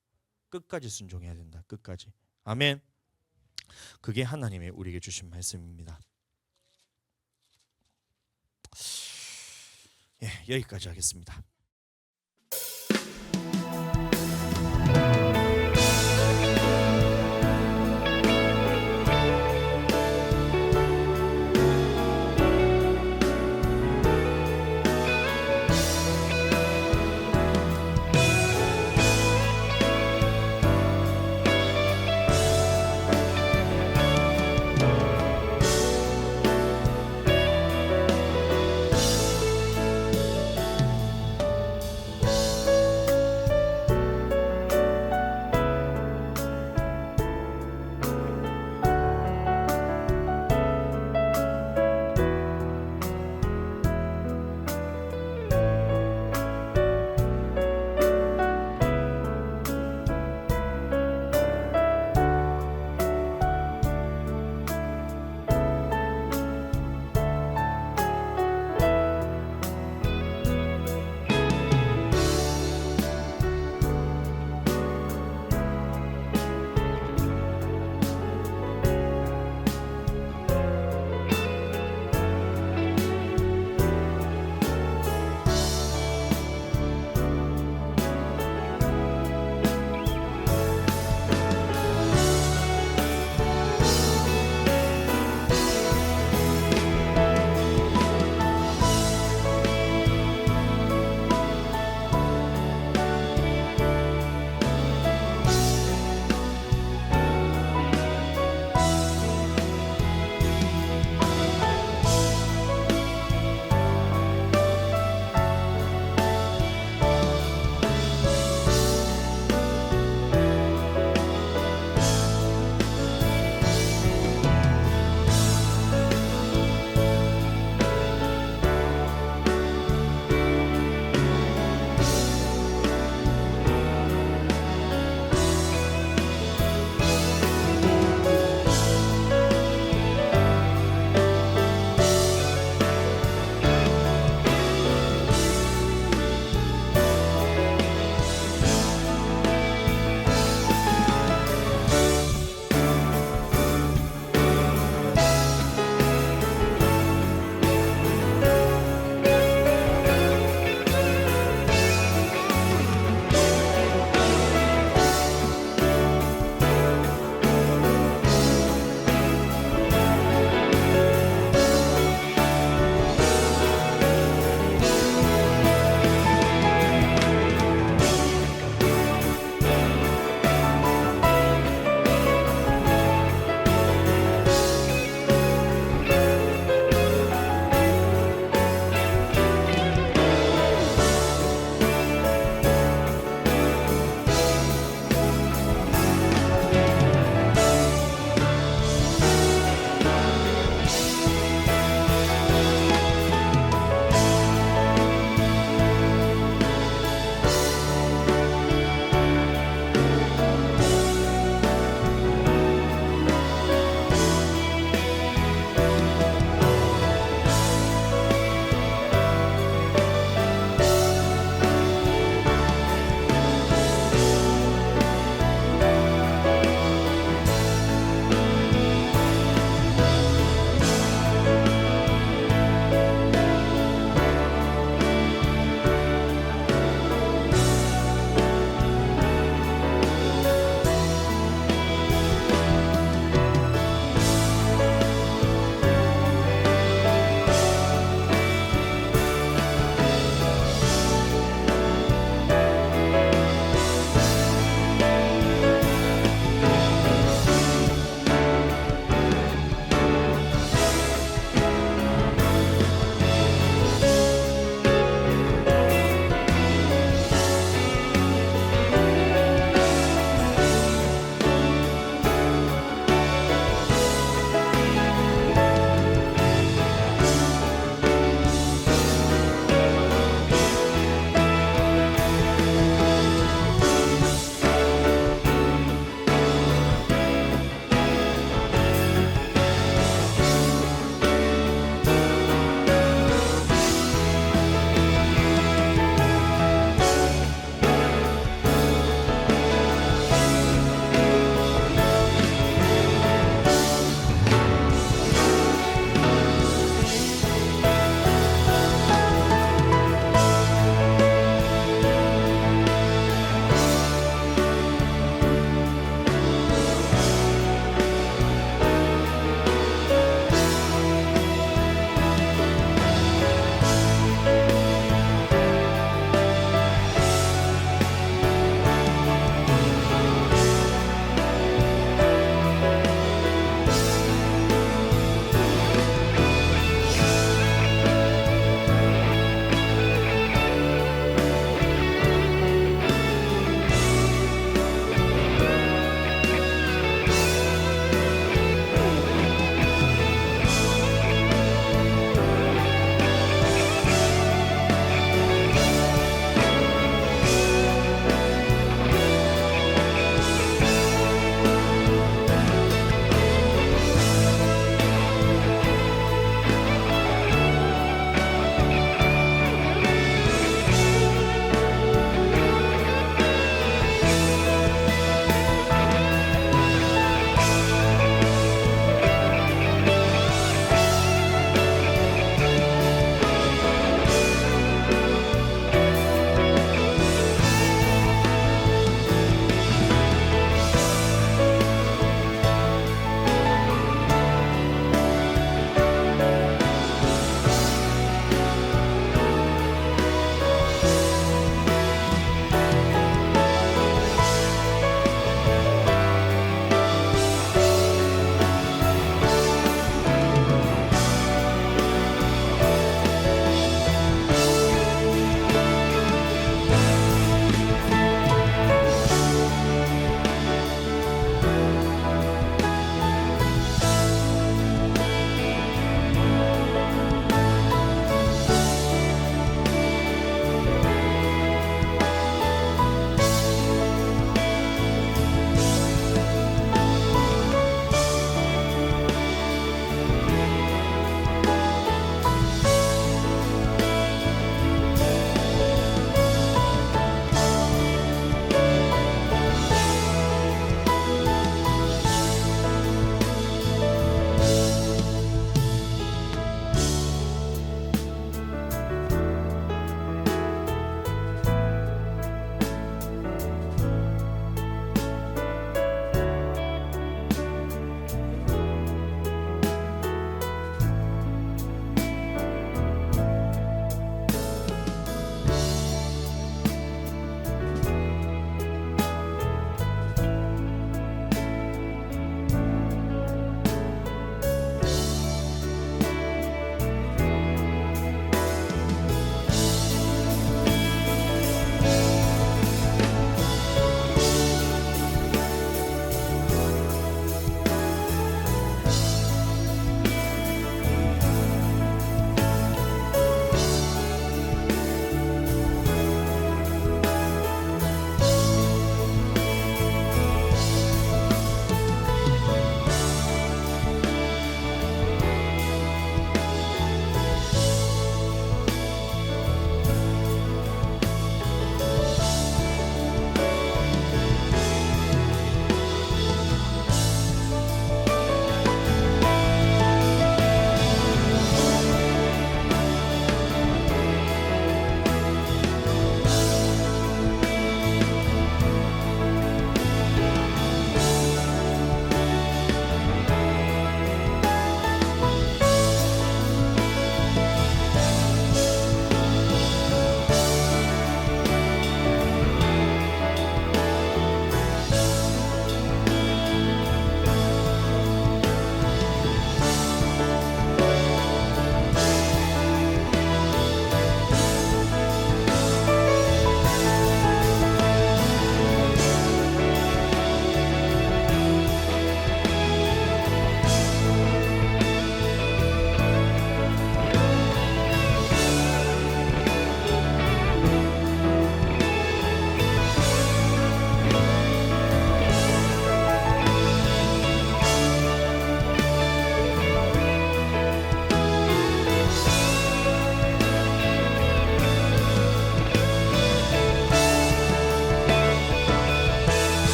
끝까지 순종해야 된다. 끝까지. 아멘. 그게 하나님의 우리에게 주신 말씀입니다. 예, 여기까지 하겠습니다.